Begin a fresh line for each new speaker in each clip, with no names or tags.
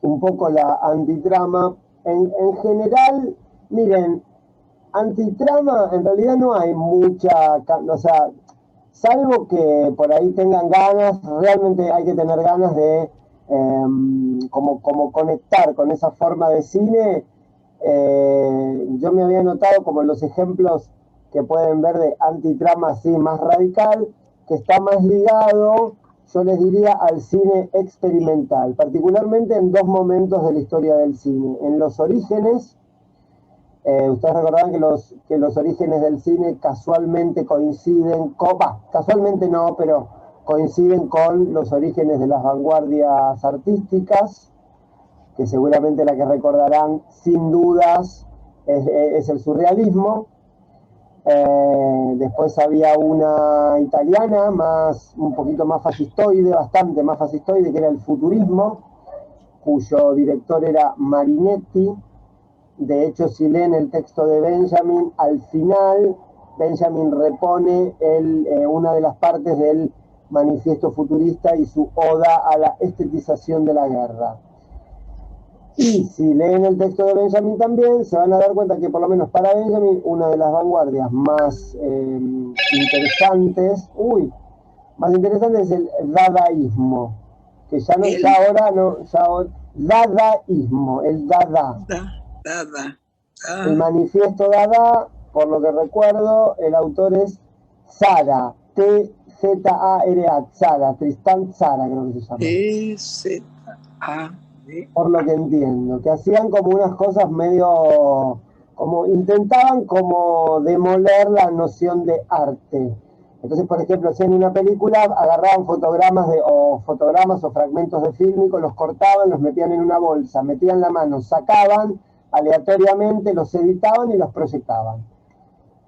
un poco la antitrama. En general, miren, antitrama en realidad no hay mucha, o sea, salvo que por ahí tengan ganas, realmente hay que tener ganas de como conectar con esa forma de cine. Yo me había notado como los ejemplos que pueden ver de antitrama así más radical, que está más ligado, yo les diría, al cine experimental, particularmente en dos momentos de la historia del cine. En los orígenes, ustedes recordarán que los orígenes del cine casualmente coinciden, casualmente no, pero coinciden con los orígenes de las vanguardias artísticas, que seguramente la que recordarán sin dudas es el surrealismo. Después había una italiana, un poquito más fascistoide, bastante más fascistoide, que era el futurismo, cuyo director era Marinetti. De hecho, si leen el texto de Benjamin, al final Benjamin repone una de las partes del manifiesto futurista y su oda a la estetización de la guerra. Y si leen el texto de Benjamin también, se van a dar cuenta que por lo menos para Benjamin, una de las vanguardias más interesantes es el dadaísmo, que ya no, ya ahora no, dadaísmo, el dada.
Dada.
El manifiesto Dada, por lo que recuerdo, el autor es Tzara, T-Z-A-R-A, Tzara, Tristán Tzara, creo que se llama.
T-Z-A.
Por lo que entiendo, que hacían como unas cosas medio, como intentaban como demoler la noción de arte. Entonces, por ejemplo, si en una película agarraban fotogramas o fragmentos de fílmico, los cortaban, los metían en una bolsa, metían la mano, sacaban aleatoriamente, los editaban y los proyectaban.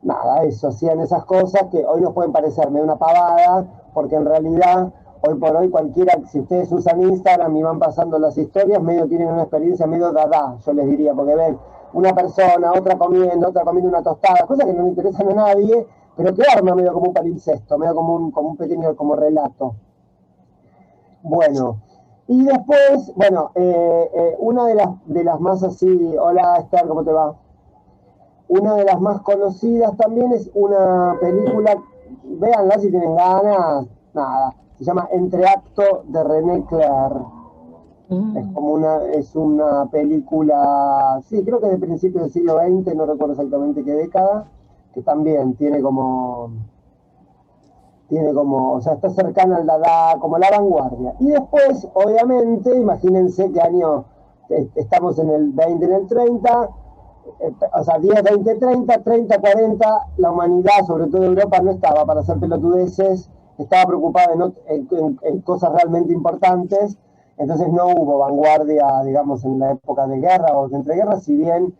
Nada, eso, hacían esas cosas que hoy nos pueden parecerme una pavada, porque en realidad, hoy por hoy, cualquiera, si ustedes usan Instagram y van pasando las historias, medio tienen una experiencia medio dada, yo les diría, porque ven una persona, otra comiendo una tostada, cosas que no le interesan a nadie, pero que arma medio como un palincesto, medio como un pequeño como relato. Bueno, y después, bueno, una de las más así, hola Esther, ¿cómo te va? Una de las más conocidas también es una película, véanla si tienen ganas, nada, se llama Entreacto de René Clair. Es una película, sí, creo que es de principios del siglo XX, no recuerdo exactamente qué década, que también o sea, está cercana al Dada, como la vanguardia. Y después, obviamente, imagínense qué año estamos en el 20, en el 30, o sea, 10, 20, 30, 30, 40, la humanidad, sobre todo Europa, no estaba para hacer pelotudeces, estaba preocupada en cosas realmente importantes, entonces no hubo vanguardia, digamos, en la época de guerra o de entreguerras, si bien,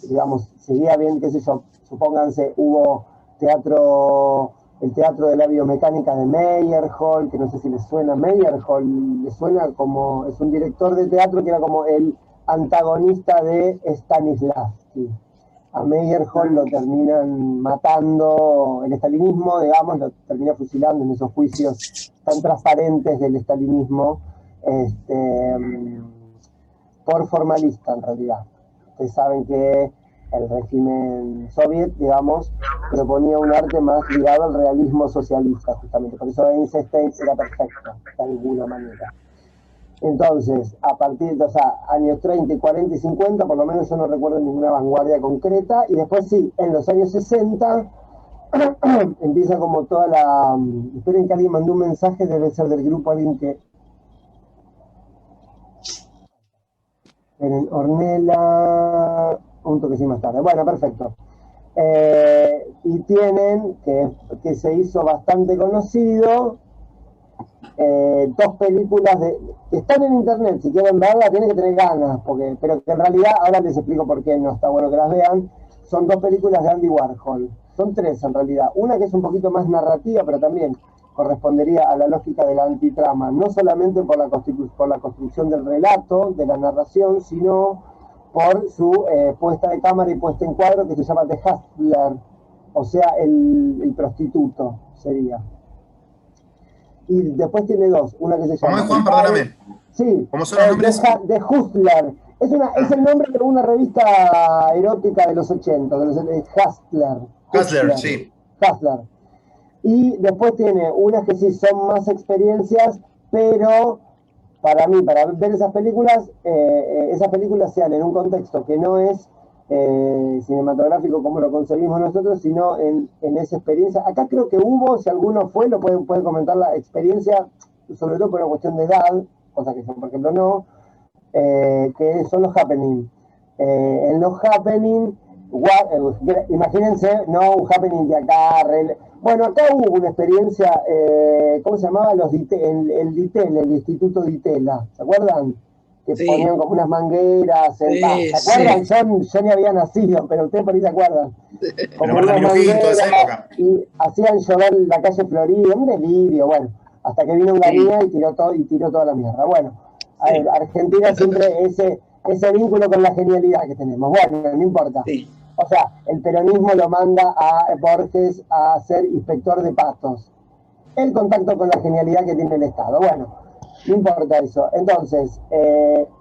digamos, seguía bien, qué sé yo, supónganse, hubo el teatro de la biomecánica de Meyerhold, que no sé si les suena. Meyerhold, les suena como, es un director de teatro que era como el antagonista de Stanislavski. A Meyerhold lo terminan matando el estalinismo, digamos, lo termina fusilando en esos juicios tan transparentes del estalinismo, por formalista en realidad. Ustedes saben que el régimen soviet, digamos, proponía un arte más ligado al realismo socialista, justamente. Por eso Einstein era perfecto, de alguna manera. Entonces, a partir de, o sea, años 30, 40 y 50, por lo menos yo no recuerdo ninguna vanguardia concreta, y después sí, en los años 60 empieza como toda la... Esperen que alguien mandó un mensaje, debe ser del grupo alguien que... Ornella, un toquecín más tarde. Bueno, perfecto. Y tienen, que se hizo bastante conocido, dos películas que están en internet, si quieren verlas tienen que tener ganas, pero que en realidad, ahora les explico por qué no está bueno que las vean. Son dos películas de Andy Warhol, son tres en realidad, una que es un poquito más narrativa, pero también correspondería a la lógica de la antitrama, no solamente por la construcción del relato, de la narración, sino por su puesta de cámara y puesta en cuadro, que se llama The Hustler, o sea, el prostituto sería. Y después tiene dos, una que se llama...
¿Cómo es, Juan? Perdóname.
Sí,
¿Cómo son los nombres?
The Hustler. Es el nombre de una revista erótica de los 80, Hustler.
Hustler,
Hustler.
sí.
Hustler. Y después tiene unas que sí son más experiencias, pero para mí, para ver esas películas se dan en un contexto que no es cinematográfico como lo concebimos nosotros, sino en esa experiencia. Acá creo que hubo, si alguno fue, lo puede comentar la experiencia, sobre todo por una cuestión de edad, cosa que yo, por ejemplo, no, que son los happening. En los happening, imagínense, no un happening de acá. Bueno, acá hubo una experiencia, ¿cómo se llamaba? El DITEL, el Instituto DITELA, ¿se acuerdan? Que
Sí,
ponían como unas mangueras,
sí,
¿se acuerdan?
sí.
Yo ni había nacido, pero ustedes por ahí se acuerdan.
Pero
Como
Marta
unas
Minujín, toda
mangueras
esa época.
y hacían llover la calle Florida, un delirio, bueno, hasta que vino un
Sí,
ganía y tiró toda la mierda. Bueno, a ver,
sí,
Argentina siempre ese vínculo con la genialidad que tenemos. Bueno, no importa.
sí.
O sea, el peronismo lo manda a Borges a ser inspector de pastos. El contacto con la genialidad que tiene el Estado. Bueno, no importa eso. Entonces,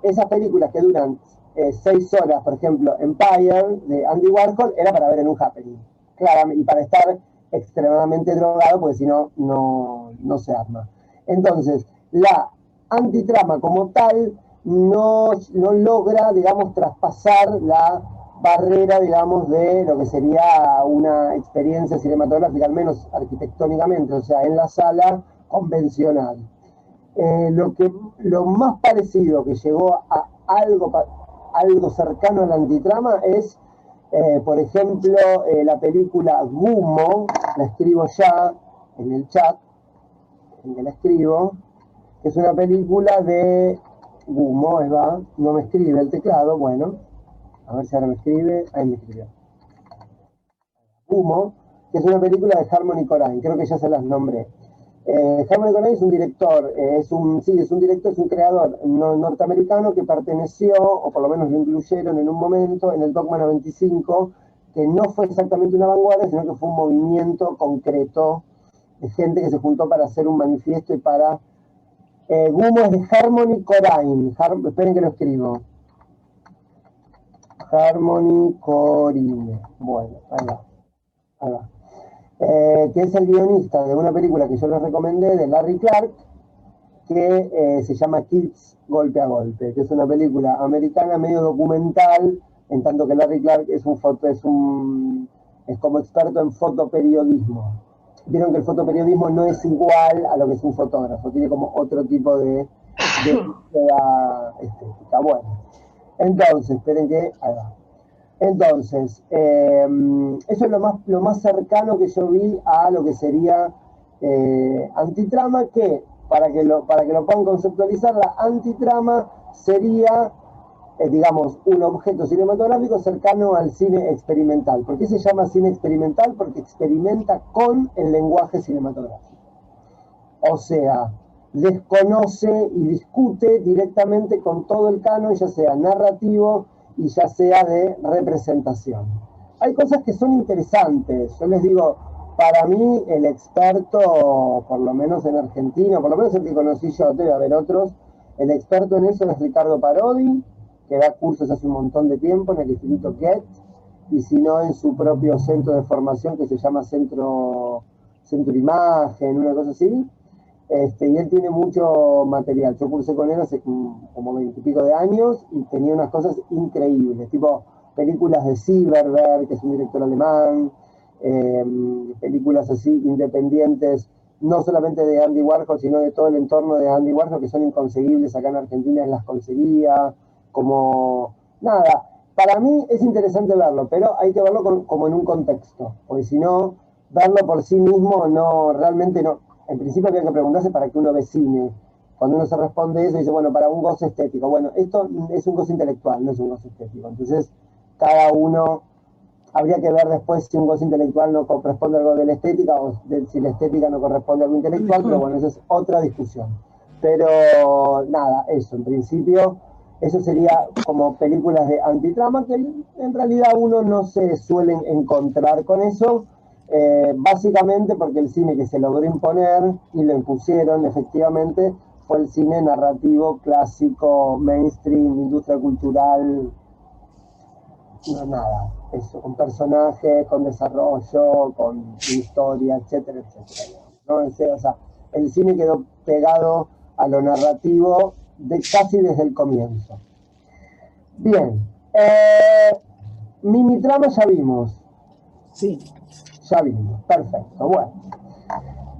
esas películas que duran 6 horas, por ejemplo, Empire de Andy Warhol, era para ver en un happening. Claro, y para estar extremadamente drogado, porque si no, no se arma. Entonces, la antitrama como tal no logra, digamos, traspasar la barrera, digamos, de lo que sería una experiencia cinematográfica, al menos arquitectónicamente, o sea, en la sala convencional. Lo más parecido que llegó a algo cercano a la antitrama es, por ejemplo, la película Gumo, la escribo ya en el chat, en que la escribo, que es una película de Gumo, Eva, no me escribe el teclado, bueno, a ver si ahora me escribe, ahí me escribió. Humo, que es una película de Harmony Korine, creo que ya se las nombré. Harmony Korine es un director, es un creador norteamericano que perteneció, o por lo menos lo incluyeron en un momento, en el Dogma 95, que no fue exactamente una vanguardia, sino que fue un movimiento concreto de gente que se juntó para hacer un manifiesto y para... Gumo es de Harmony Korine, esperen que lo escribo. Harmony Korine, bueno, ahí va. Ahí va. Que es el guionista de una película que yo les recomendé de Larry Clark, que se llama Kids Golpe a Golpe, que es una película americana medio documental, en tanto que Larry Clark es como experto en fotoperiodismo. Vieron que el fotoperiodismo no es igual a lo que es un fotógrafo, tiene como otro tipo de estética. Bueno, entonces, esperen que... Ahí va. Entonces, eso es lo más cercano que yo vi a lo que sería antitrama, que para que lo puedan conceptualizar, la antitrama sería, digamos, un objeto cinematográfico cercano al cine experimental. ¿Por qué se llama cine experimental? Porque experimenta con el lenguaje cinematográfico. O sea, desconoce y discute directamente con todo el canon, ya sea narrativo y ya sea de representación. Hay cosas que son interesantes. Yo les digo, para mí el experto, por lo menos en Argentina, por lo menos el que conocí yo, debe haber otros, el experto en eso es Ricardo Parodi, que da cursos hace un montón de tiempo en el Instituto Goethe, y si no en su propio centro de formación que se llama Centro Imagen, una cosa así. Y él tiene mucho material. Yo cursé con él hace como 20 y pico de años y tenía unas cosas increíbles, tipo películas de Silverberg, que es un director alemán, eh, películas así independientes, no solamente de Andy Warhol, sino de todo el entorno de Andy Warhol, que son inconseguibles. Acá en Argentina él las conseguía, como nada. Para mí es interesante verlo, pero hay que verlo como en un contexto, porque si no, verlo por sí mismo no, realmente no. En principio había que preguntarse para qué uno ve cine. Cuando uno se responde eso, dice, bueno, para un goce estético. Bueno, esto es un goce intelectual, no es un goce estético. Entonces, cada uno habría que ver después si un goce intelectual no corresponde a algo de la estética o si la estética no corresponde a algo intelectual, pero bueno, esa es otra discusión. Pero nada, eso, en principio, eso sería como películas de antitrama, que en realidad uno no se suelen encontrar con eso, básicamente porque el cine que se logró imponer, y lo impusieron efectivamente, fue el cine narrativo, clásico, mainstream, industria cultural, no nada, eso, con personajes, con desarrollo, con historia, etcétera, etcétera, ¿no? O sea, el cine quedó pegado a lo narrativo casi desde el comienzo. Bien, mini trama ya vimos.
Sí.
Ya vimos, perfecto.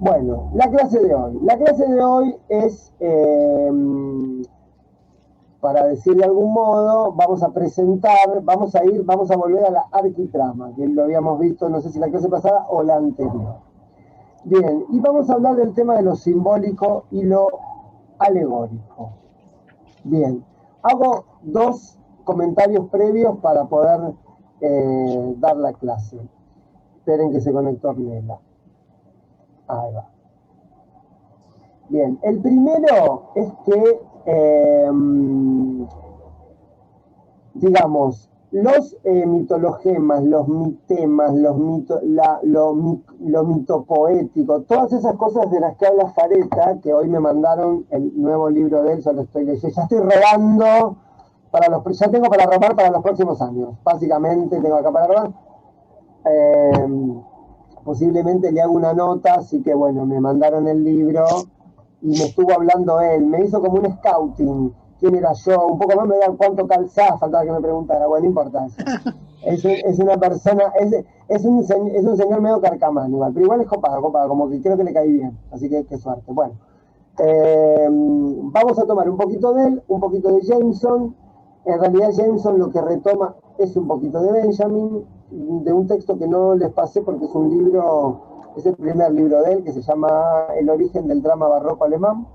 Bueno, la clase de hoy. La clase de hoy es, para decir de algún modo, vamos a presentar, vamos a volver a la arquitrama, que lo habíamos visto, no sé si la clase pasada o la anterior. Bien, y vamos a hablar del tema de lo simbólico y lo alegórico. Bien, hago dos comentarios previos para poder dar la clase. Esperen que se conectó Ornella. Ahí va. Bien, el primero es que, digamos, los mitologemas, los mitemas, lo mitopoético, todas esas cosas de las que habla Fareta, que hoy me mandaron el nuevo libro de él, ya lo estoy leyendo, ya estoy robando, ya tengo para robar para los próximos años, básicamente tengo acá para robar. Posiblemente le hago una nota, así que bueno, me mandaron el libro y me estuvo hablando él, me hizo como un scouting, quién era yo, un poco más me da cuánto calzaba, faltaba que me preguntara, bueno, no importa eso. Es una persona, es un señor medio carcamán igual, pero igual es copado, como que creo que le caí bien, así que qué suerte. Bueno, vamos a tomar un poquito de él, un poquito de Jameson. En realidad Jameson lo que retoma es un poquito de Benjamin, de un texto que no les pasé porque es un libro, es el primer libro de él, que se llama El origen del drama barroco alemán,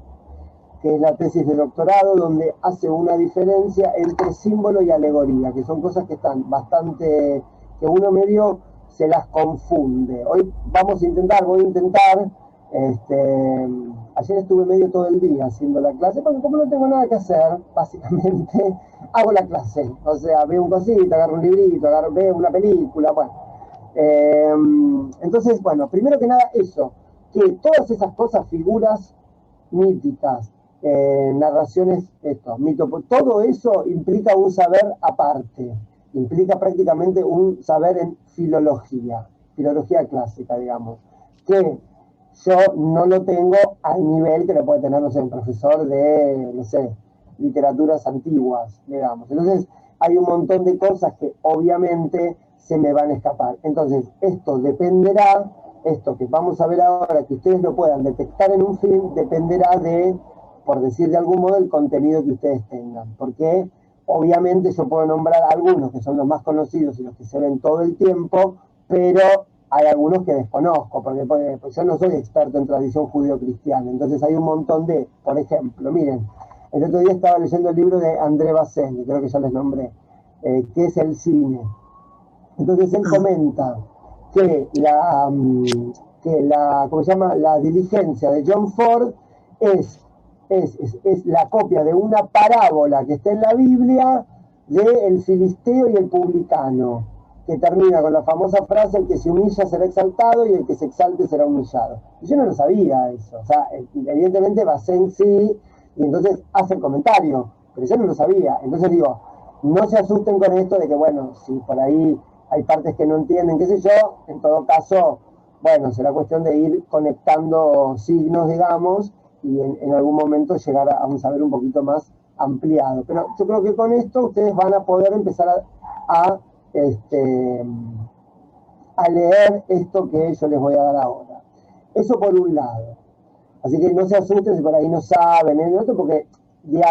que es la tesis de doctorado, donde hace una diferencia entre símbolo y alegoría, que son cosas que están bastante, que uno medio se las confunde. Hoy voy a intentar, ayer estuve medio todo el día haciendo la clase, porque como no tengo nada que hacer, básicamente hago la clase, o sea, veo un cosito, agarro un librito, veo una película, bueno. Entonces, bueno, primero que nada eso, que todas esas cosas, figuras míticas, narraciones, todo eso implica un saber aparte, implica prácticamente un saber en filología clásica, digamos, que yo no lo tengo al nivel que lo puede tener, no sé, un profesor de, no sé, literaturas antiguas, digamos. Entonces, hay un montón de cosas que obviamente se me van a escapar. Entonces, esto dependerá, esto que vamos a ver ahora, que ustedes lo puedan detectar en un film, dependerá de, por decir de algún modo, el contenido que ustedes tengan. Porque obviamente yo puedo nombrar algunos que son los más conocidos y los que se ven todo el tiempo, pero hay algunos que desconozco, porque pues yo no soy experto en tradición judío-cristiana, entonces hay un montón de, por ejemplo, miren, el otro día estaba leyendo el libro de André Bazin, que creo que ya les nombré, que es el cine. Entonces él comenta que ¿cómo se llama? La diligencia de John Ford es la copia de una parábola que está en la Biblia de el filisteo y el publicano, que termina con la famosa frase: el que se humilla será exaltado y el que se exalte será humillado. Y yo no lo sabía eso, o sea, evidentemente Bazin sí, y entonces hace el comentario, pero yo no lo sabía. Entonces digo, no se asusten con esto de que, bueno, si por ahí hay partes que no entienden, qué sé yo, en todo caso, bueno, será cuestión de ir conectando signos, digamos, y en algún momento llegar a un saber un poquito más ampliado. Pero yo creo que con esto ustedes van a poder empezar a leer esto que yo les voy a dar ahora. Eso por un lado. Así que no se asusten si por ahí no saben, porque de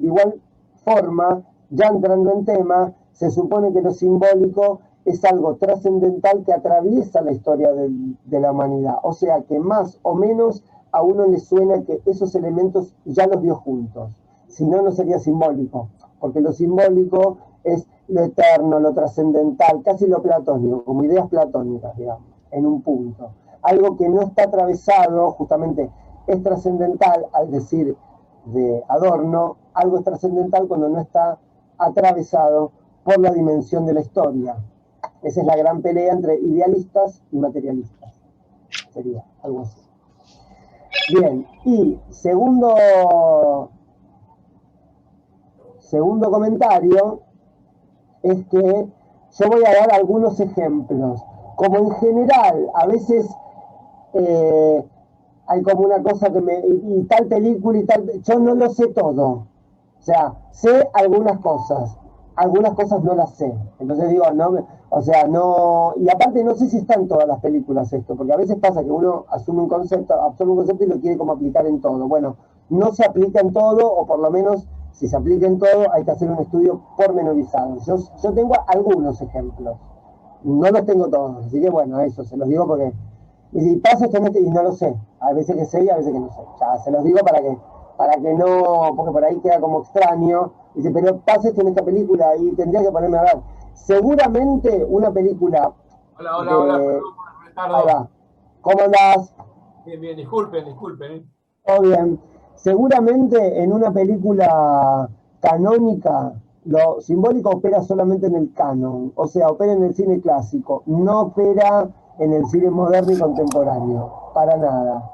igual forma, ya entrando en tema, se supone que lo simbólico es algo trascendental que atraviesa la historia de la humanidad. O sea que más o menos a uno le suena que esos elementos ya los vio juntos. Si no, no sería simbólico, porque lo simbólico es lo eterno, lo trascendental, casi lo platónico, como ideas platónicas, digamos, en un punto. Algo que no está atravesado, justamente es trascendental, al decir de Adorno, algo es trascendental cuando no está atravesado por la dimensión de la historia. Esa es la gran pelea entre idealistas y materialistas. Sería algo así. Bien, y segundo comentario es que yo voy a dar algunos ejemplos. Como en general, a veces hay como una cosa que y tal película y tal, yo no lo sé todo. O sea, sé algunas cosas no las sé. Entonces digo, no, o sea, no, y aparte no sé si están todas las películas esto, porque a veces pasa que uno absorbe un concepto y lo quiere como aplicar en todo. Bueno, no se aplica en todo, o por lo menos si se aplica en todo, hay que hacer un estudio pormenorizado. Yo tengo algunos ejemplos, no los tengo todos, así que bueno, eso se los digo porque y si pasa esto y no lo sé, a veces que sé y a veces que no sé. Ya se los digo para que no, porque por ahí queda como extraño. Dice, pero pasa esto en esta película y tendría que ponerme a ver. Seguramente una película
Hola, hola, hola,
de.
perdón por el
Ahí
retardo.
va. ¿Cómo andás?
Bien, bien, disculpen, disculpen.
Todo bien. Seguramente en una película canónica, lo simbólico opera solamente en el canon, o sea, opera en el cine clásico, no opera en el cine moderno y contemporáneo, para nada.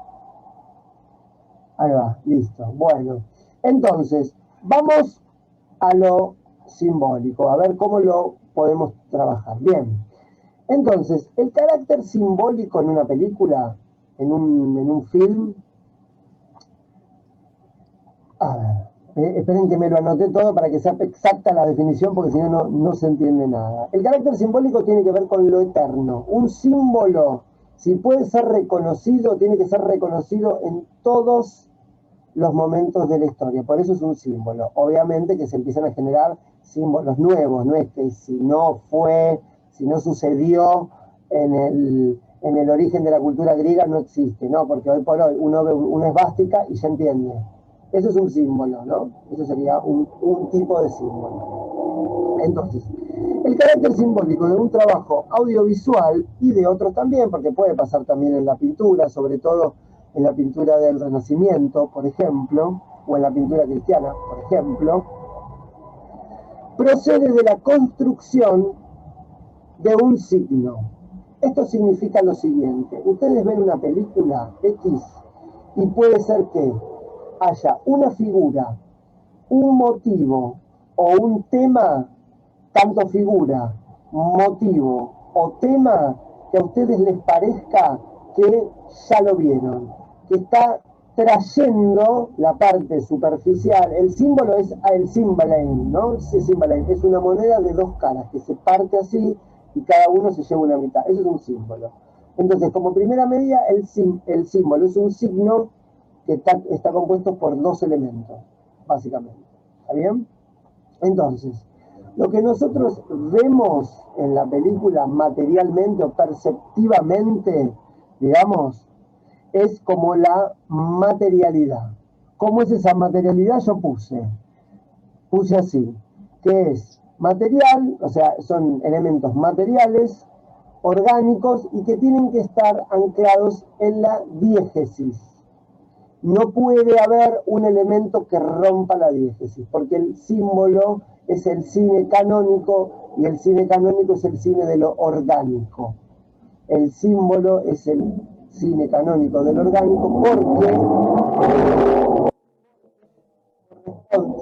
Ahí va, listo. Bueno, entonces, vamos a lo simbólico, a ver cómo lo podemos trabajar. Bien, entonces, el carácter simbólico en una película, en un film, a ver, esperen que me lo anoté todo para que sea exacta la definición, porque si no, no se entiende nada. El carácter simbólico tiene que ver con lo eterno. Un símbolo, si puede ser reconocido, tiene que ser reconocido en todos los momentos de la historia. Por eso es un símbolo. Obviamente que se empiezan a generar símbolos nuevos, no es que si no sucedió en el origen de la cultura griega, no existe, ¿no? Porque hoy por hoy uno ve una esvástica y ya entiende. Eso es un símbolo, ¿no? Eso sería un tipo de símbolo. Entonces, el carácter simbólico de un trabajo audiovisual y de otros también, porque puede pasar también en la pintura, sobre todo en la pintura del Renacimiento, por ejemplo, o en la pintura cristiana, por ejemplo, procede de la construcción de un signo. Esto significa lo siguiente: ustedes ven una película X y puede ser que haya una figura, un motivo o un tema, tanto figura, motivo o tema, que a ustedes les parezca que ya lo vieron, que está trayendo la parte superficial. El símbolo es el Cymbeline, ¿no? Cymbeline es una moneda de dos caras que se parte así y cada uno se lleva una mitad. Eso es un símbolo. Entonces, como primera medida, el símbolo es un signo que está compuesto por dos elementos, básicamente. ¿Está bien? Entonces, lo que nosotros vemos en la película materialmente o perceptivamente, digamos, es como la materialidad. ¿Cómo es esa materialidad? Yo puse así, que es material, o sea, son elementos materiales, orgánicos y que tienen que estar anclados en la diégesis. No puede haber un elemento que rompa la diégesis, porque el símbolo es el cine canónico y el cine canónico es el cine de lo orgánico. El símbolo es el cine canónico del orgánico porque...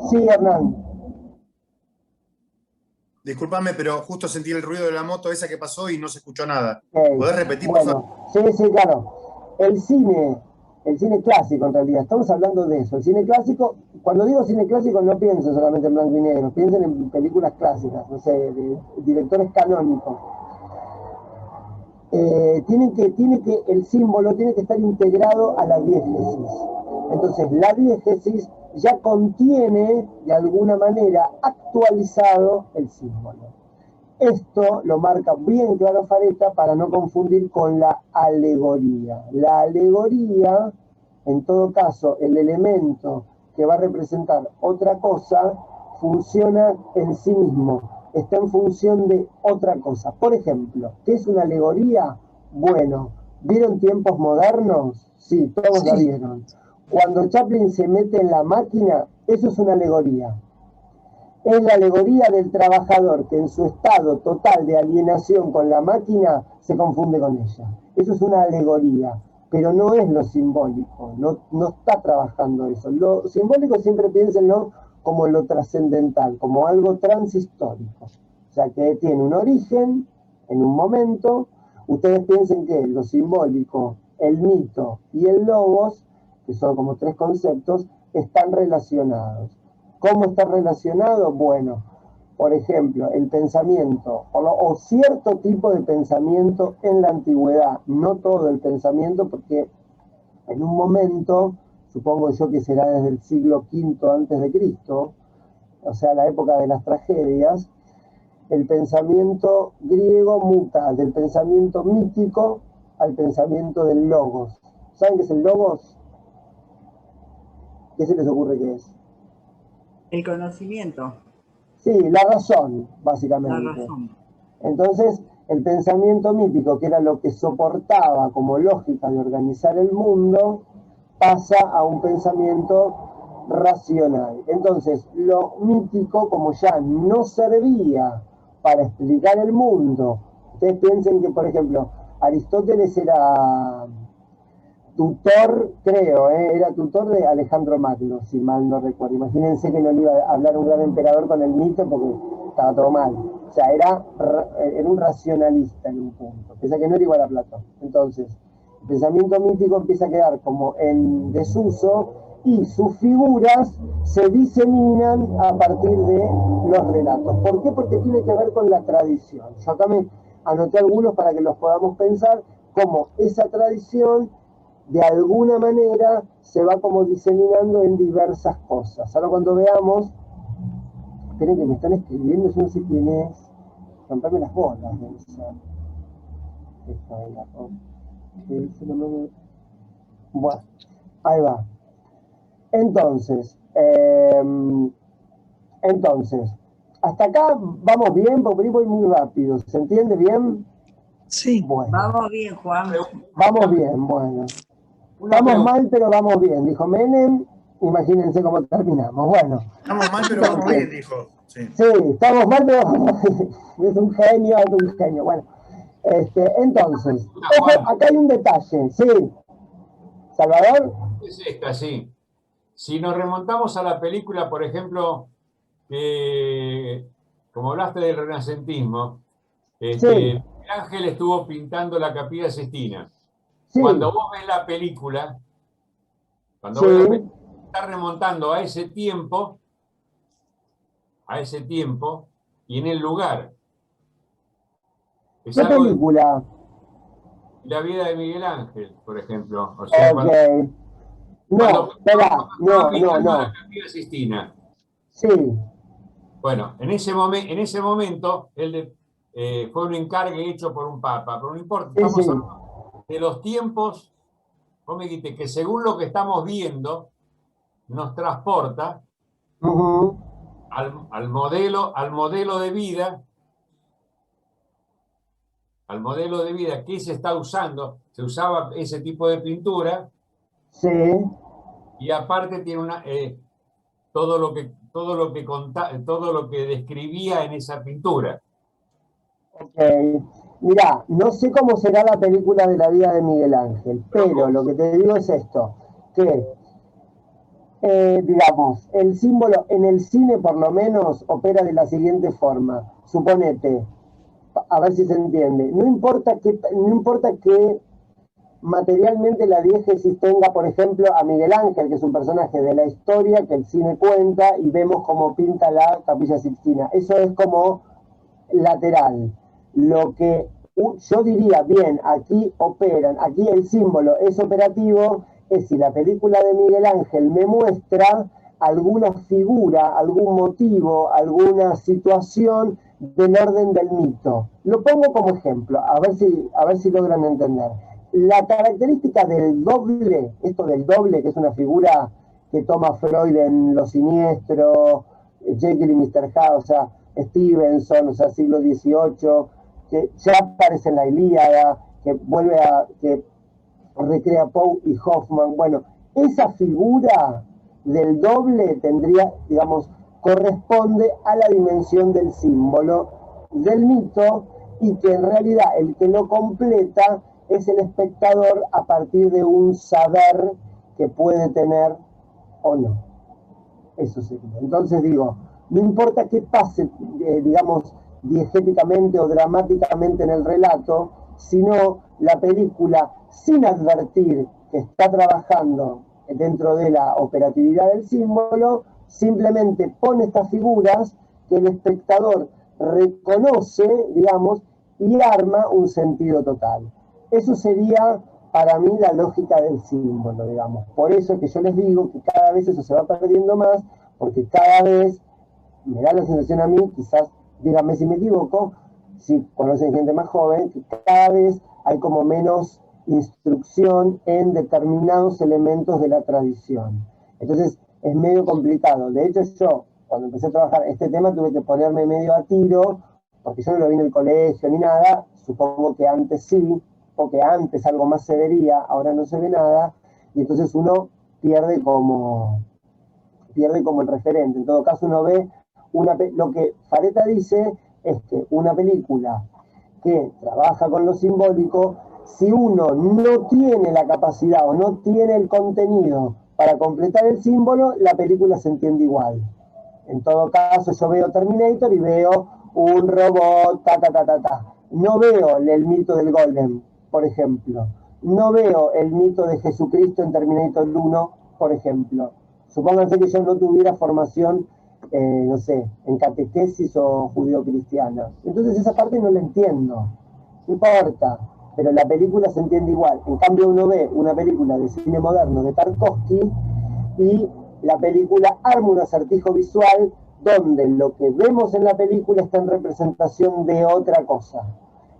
Sí, Hernán.
Discúlpame, pero justo sentí el ruido de la moto esa que pasó y no se escuchó nada.
Okay.
¿Podés repetir, por favor?
Bueno, sí, claro. El cine clásico en realidad, estamos hablando de eso. El cine clásico, cuando digo cine clásico no piensen solamente en blanco y negro, piensen en películas clásicas, no sé, de directores canónicos. El símbolo tiene que estar integrado a la diégesis. Entonces, la diégesis ya contiene, de alguna manera, actualizado el símbolo. Esto lo marca bien claro Fareta para no confundir con la alegoría. La alegoría, en todo caso, el elemento que va a representar otra cosa, funciona en sí mismo, está en función de otra cosa. Por ejemplo, ¿qué es una alegoría? Bueno, ¿vieron Tiempos Modernos? Sí, todos la vieron. Cuando Chaplin se mete en la máquina, eso es una alegoría. Es la alegoría del trabajador que en su estado total de alienación con la máquina se confunde con ella. Eso es una alegoría. pero no es lo simbólico, no está trabajando eso. Lo simbólico siempre piénsenlo como lo trascendental, como algo transhistórico, o sea, que tiene un origen en un momento. Ustedes piensen que lo simbólico, el mito y el logos, que son como tres conceptos, están relacionados. ¿Cómo está relacionado? Bueno, por ejemplo, el pensamiento o cierto tipo de pensamiento en la antigüedad, no todo el pensamiento, porque en un momento, supongo yo que será desde el siglo V antes de Cristo, o sea, la época de las tragedias, el pensamiento griego muta del pensamiento mítico al pensamiento del logos. ¿Saben qué es el logos? ¿Qué se les ocurre que es?
El conocimiento.
Sí, la razón, básicamente.
La razón.
Entonces, el pensamiento mítico, que era lo que soportaba como lógica de organizar el mundo, pasa a un pensamiento racional. Entonces, lo mítico, como ya no servía para explicar el mundo, ustedes piensen que, por ejemplo, Aristóteles era tutor, creo, era tutor de Alejandro Magno, si mal no recuerdo. Imagínense que no le iba a hablar un gran emperador con el mito porque estaba todo mal. O sea, era un racionalista en un punto, pese a que no era igual a Platón. Entonces, el pensamiento mítico empieza a quedar como en desuso y sus figuras se diseminan a partir de los relatos. ¿Por qué? Porque tiene que ver con la tradición. Yo acá me anoté algunos para que los podamos pensar, como esa tradición de alguna manera se va como diseminando en diversas cosas. Ahora cuando veamos, esperen que me están escribiendo, yo no sé quién es, romperme las bolas, bueno, ahí va. Entonces, hasta acá vamos bien, porque voy muy rápido, ¿se entiende bien?
Sí.
Bueno,
Vamos bien, Juan.
vamos bien, bueno.
Una
Estamos
pregunta.
mal, pero vamos bien, dijo Menem. Imagínense cómo terminamos. Bueno,
Estamos mal, pero vamos bien, dijo. Sí.
sí, estamos mal, pero vamos bien. Es un genio, es un genio. Bueno, entonces, ojo, acá hay un detalle. Sí, Salvador.
Es esta, sí. Si nos remontamos a la película, por ejemplo, que, como hablaste del renacentismo,
Sí,
Miguel Ángel estuvo pintando la Capilla Sixtina.
sí,
Cuando vos ves la película,
sí.
está remontando a ese tiempo, y en el lugar. Es
¿Qué
algo de
película?
la vida de Miguel Ángel, por ejemplo. O sea,
Ok. No, espera,
estaba
no,
pintando la
no.
Capilla Sixtina.
Sí,
Bueno, en ese momento fue un encargue hecho por un papa, pero no importa,
sí,
estamos
sí.
hablando de los tiempos, vos me dijiste que según lo que estamos viendo, nos transporta
Ujú.
al modelo de vida, que se está usando. Se usaba ese tipo de pintura
Sí.
y aparte tiene todo lo que describía en esa pintura.
Ok. Mirá, no sé cómo será la película de la vida de Miguel Ángel, pero lo que te digo es esto, que digamos, el símbolo en el cine por lo menos opera de la siguiente forma. Suponete, a ver si se entiende, no importa que materialmente la diégesis tenga, por ejemplo, a Miguel Ángel, que es un personaje de la historia que el cine cuenta y vemos cómo pinta la Capilla Sixtina. Eso es como lateral. Lo que yo diría, bien, aquí operan, aquí el símbolo es operativo, es si la película de Miguel Ángel me muestra alguna figura, algún motivo, alguna situación del orden del mito. Lo pongo como ejemplo, a ver si logran entender. La característica del doble, esto del doble, que es una figura que toma Freud en Lo Siniestro, Jekyll y Mr. Hyde, o sea, Stevenson, o sea, siglo XVIII, que ya aparece en la Ilíada, que recrea Poe y Hoffman. Bueno, esa figura del doble tendría, digamos, corresponde a la dimensión del símbolo, del mito, y que en realidad el que lo completa es el espectador a partir de un saber que puede tener o no. Eso sería. Entonces digo, no importa qué pase, digamos, diegéticamente o dramáticamente en el relato, sino la película, sin advertir que está trabajando dentro de la operatividad del símbolo, simplemente pone estas figuras que el espectador reconoce, digamos, y arma un sentido total. Eso sería para mí la lógica del símbolo, digamos. Por eso es que yo les digo que cada vez eso se va perdiendo más, porque cada vez, me da la sensación a mí, quizás, díganme si me equivoco, si conocen gente más joven, que cada vez hay como menos instrucción en determinados elementos de la tradición. Entonces es medio complicado. De hecho, yo, cuando empecé a trabajar este tema, tuve que ponerme medio a tiro, porque yo no lo vi en el colegio ni nada, supongo que antes sí, o que antes algo más se vería, ahora no se ve nada, y entonces uno pierde como el referente. En todo caso, uno ve lo que Fareta dice es que una película que trabaja con lo simbólico, si uno no tiene la capacidad o no tiene el contenido para completar el símbolo, la película se entiende igual. En todo caso, yo veo Terminator y veo un robot, No veo el mito del Golem, por ejemplo. No veo el mito de Jesucristo en Terminator 1, por ejemplo. Supónganse que yo no tuviera formación, no sé, en catequesis o judío-cristiana. Entonces esa parte no la entiendo. No importa, pero la película se entiende igual. En cambio uno ve una película de cine moderno de Tarkovsky y la película arma un acertijo visual donde lo que vemos en la película está en representación de otra cosa.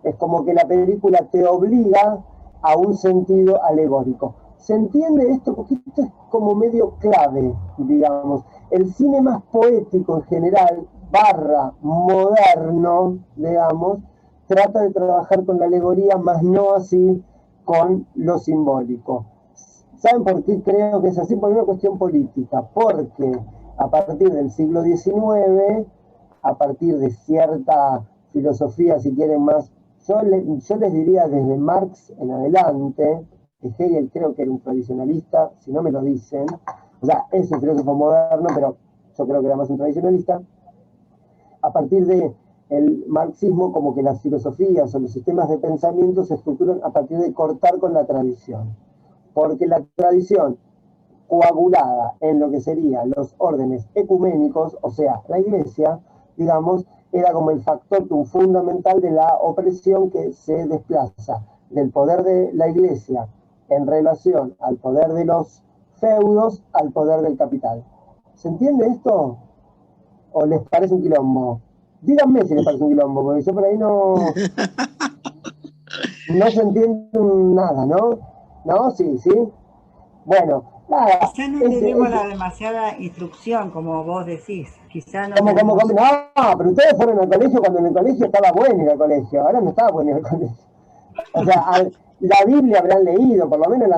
Es como que la película te obliga a un sentido alegórico. ¿Se entiende esto? Porque esto es como medio clave, digamos. El cine más poético en general, moderno, digamos, trata de trabajar con la alegoría, más no así con lo simbólico. ¿Saben por qué creo que es así? Por una cuestión política. Porque a partir del siglo XIX, a partir de cierta filosofía, si quieren más, yo les diría desde Marx en adelante, que Hegel creo que era un tradicionalista, si no me lo dicen, o sea, es un filósofo moderno, pero yo creo que era más un tradicionalista. A partir de el marxismo, como que las filosofías o los sistemas de pensamiento se estructuran a partir de cortar con la tradición. Porque la tradición coagulada en lo que serían los órdenes ecuménicos, o sea, la iglesia, digamos, era como el factor fundamental de la opresión que se desplaza del poder de la iglesia en relación al poder de los feudos al poder del capital. ¿Se entiende esto? ¿O les parece un quilombo? Díganme si les parece un quilombo, porque yo por ahí no se entiende nada, ¿no? ¿No? Sí. Bueno, nada.
Quizá no tenemos la demasiada instrucción, como vos decís. Quizá no.
No, pero ustedes fueron al colegio cuando en el colegio estaba bueno ir al colegio. Ahora no estaba bueno ir al colegio. O sea, la Biblia habrán leído, por lo menos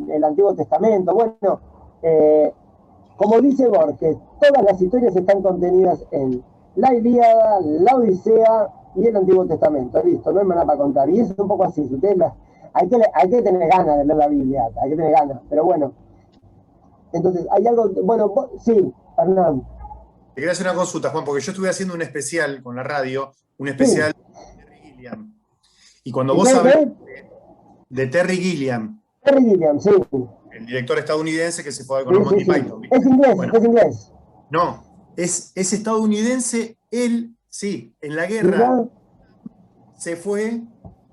el Antiguo Testamento. Bueno, como dice Borges, todas las historias están contenidas en la Ilíada, la Odisea y el Antiguo Testamento. Listo, no hay nada para contar. Y eso es un poco así. Si ustedes hay que tener ganas de leer la Biblia, hay que tener ganas, pero bueno. Entonces, hay algo, bueno, sí, Hernán.
Te quería hacer una consulta, Juan, porque yo estuve haciendo un especial con la radio, un especial de Terry Gilliam. Y cuando vos hablas de Terry Gilliam,
sí.
El director estadounidense que se fue con los Monty Python. ¿Viste?
Es inglés.
No, es estadounidense, él, sí, en la guerra se fue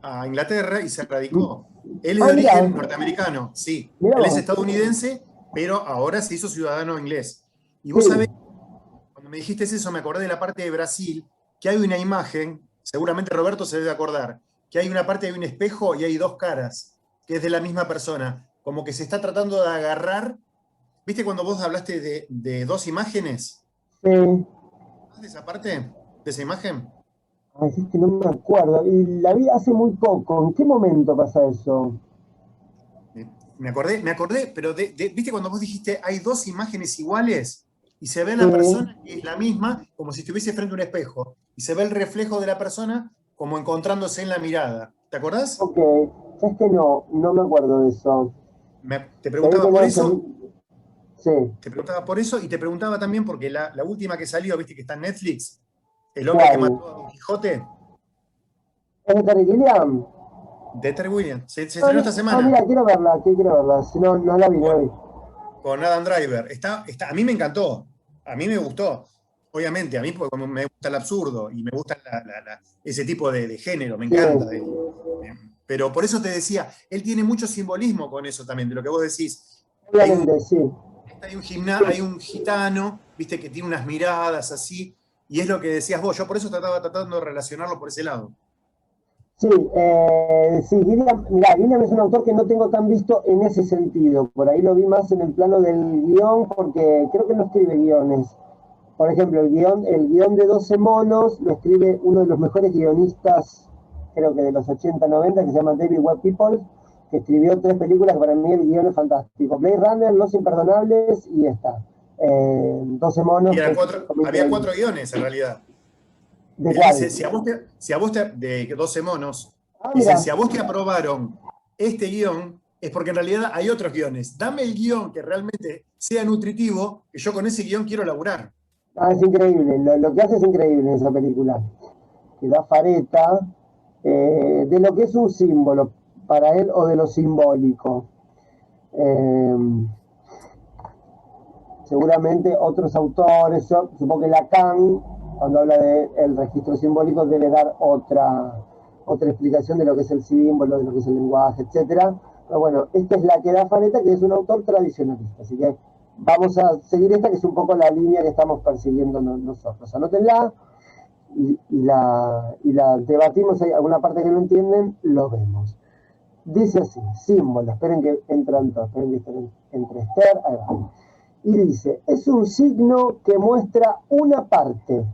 a Inglaterra y se radicó. Él es de origen norteamericano, sí. Él es estadounidense, pero ahora se hizo ciudadano inglés. Y vos sabés, cuando me dijiste eso, me acordé de la parte de Brasil, que hay una imagen, seguramente Roberto se debe acordar, que hay una parte, hay un espejo y hay dos caras, que es de la misma persona, como que se está tratando de agarrar. ¿Viste cuando vos hablaste de dos imágenes?
Sí.
¿De esa parte? ¿De esa imagen?
Ay, es que no me acuerdo. Y la vi hace muy poco. ¿En qué momento pasa eso?
Me acordé, pero ¿viste cuando vos dijiste hay dos imágenes iguales? Y se ve la persona que es la misma, como si estuviese frente a un espejo. Y se ve el reflejo de la persona como encontrándose en la mirada. ¿Te acordás?
Ok, es que no me acuerdo de eso.
Te preguntaba por eso.
Sí.
Te preguntaba por eso y te preguntaba también porque la última que salió, viste que está en Netflix, El hombre que
¿Cuál?
mató a Don Quijote,
¿Es de Terry Gilliam?
de Terry Williams. Se estrenó esta semana
Mira, quiero verla. Si no, no la vi, no la vi.
con Adam Driver. A mí me encantó, a mí me gustó. Obviamente, a mí porque me gusta el absurdo y me gusta ese tipo de género, me encanta.
Sí.
Pero por eso te decía, él tiene mucho simbolismo con eso también, de lo que vos decís.
Obviamente, sí.
Hay un gitano, viste, que tiene unas miradas así, y es lo que decías vos. Yo por eso estaba tratando de relacionarlo por ese lado.
Sí, Gilliam, mirá, Gilliam es un autor que no tengo tan visto en ese sentido. Por ahí lo vi más en el plano del guión, porque creo que no escribe guiones. Por ejemplo, el guión de 12 monos lo escribe uno de los mejores guionistas, creo que de los 80, 90, que se llama David Webb People, que escribió 3 películas que para mí el guión es fantástico. Blade Runner, Los Imperdonables y esta. 12 monos.
Y había 4 guiones en realidad.
¿De
Él
cuál?
dice, de 12 monos,
Mira.
si a vos te aprobaron este guión, es porque en realidad hay otros guiones. Dame el guión que realmente sea nutritivo, que yo con ese guión quiero laburar.
Es increíble, lo que hace es increíble en esa película. Que da fareta de lo que es un símbolo para él o de lo simbólico. Seguramente otros autores, yo supongo que Lacan, cuando habla del registro simbólico, debe dar otra explicación de lo que es el símbolo, de lo que es el lenguaje, etc. Pero bueno, esta es la que da fareta, que es un autor tradicionalista. Así que vamos a seguir esta, que es un poco la línea que estamos persiguiendo nosotros. Anótenla y la debatimos. Hay alguna parte que no entienden, lo vemos. Dice así, símbolo, esperen que entran todos, esperen que estén entre Esther, ahí va. Y dice, es un signo que muestra una parte,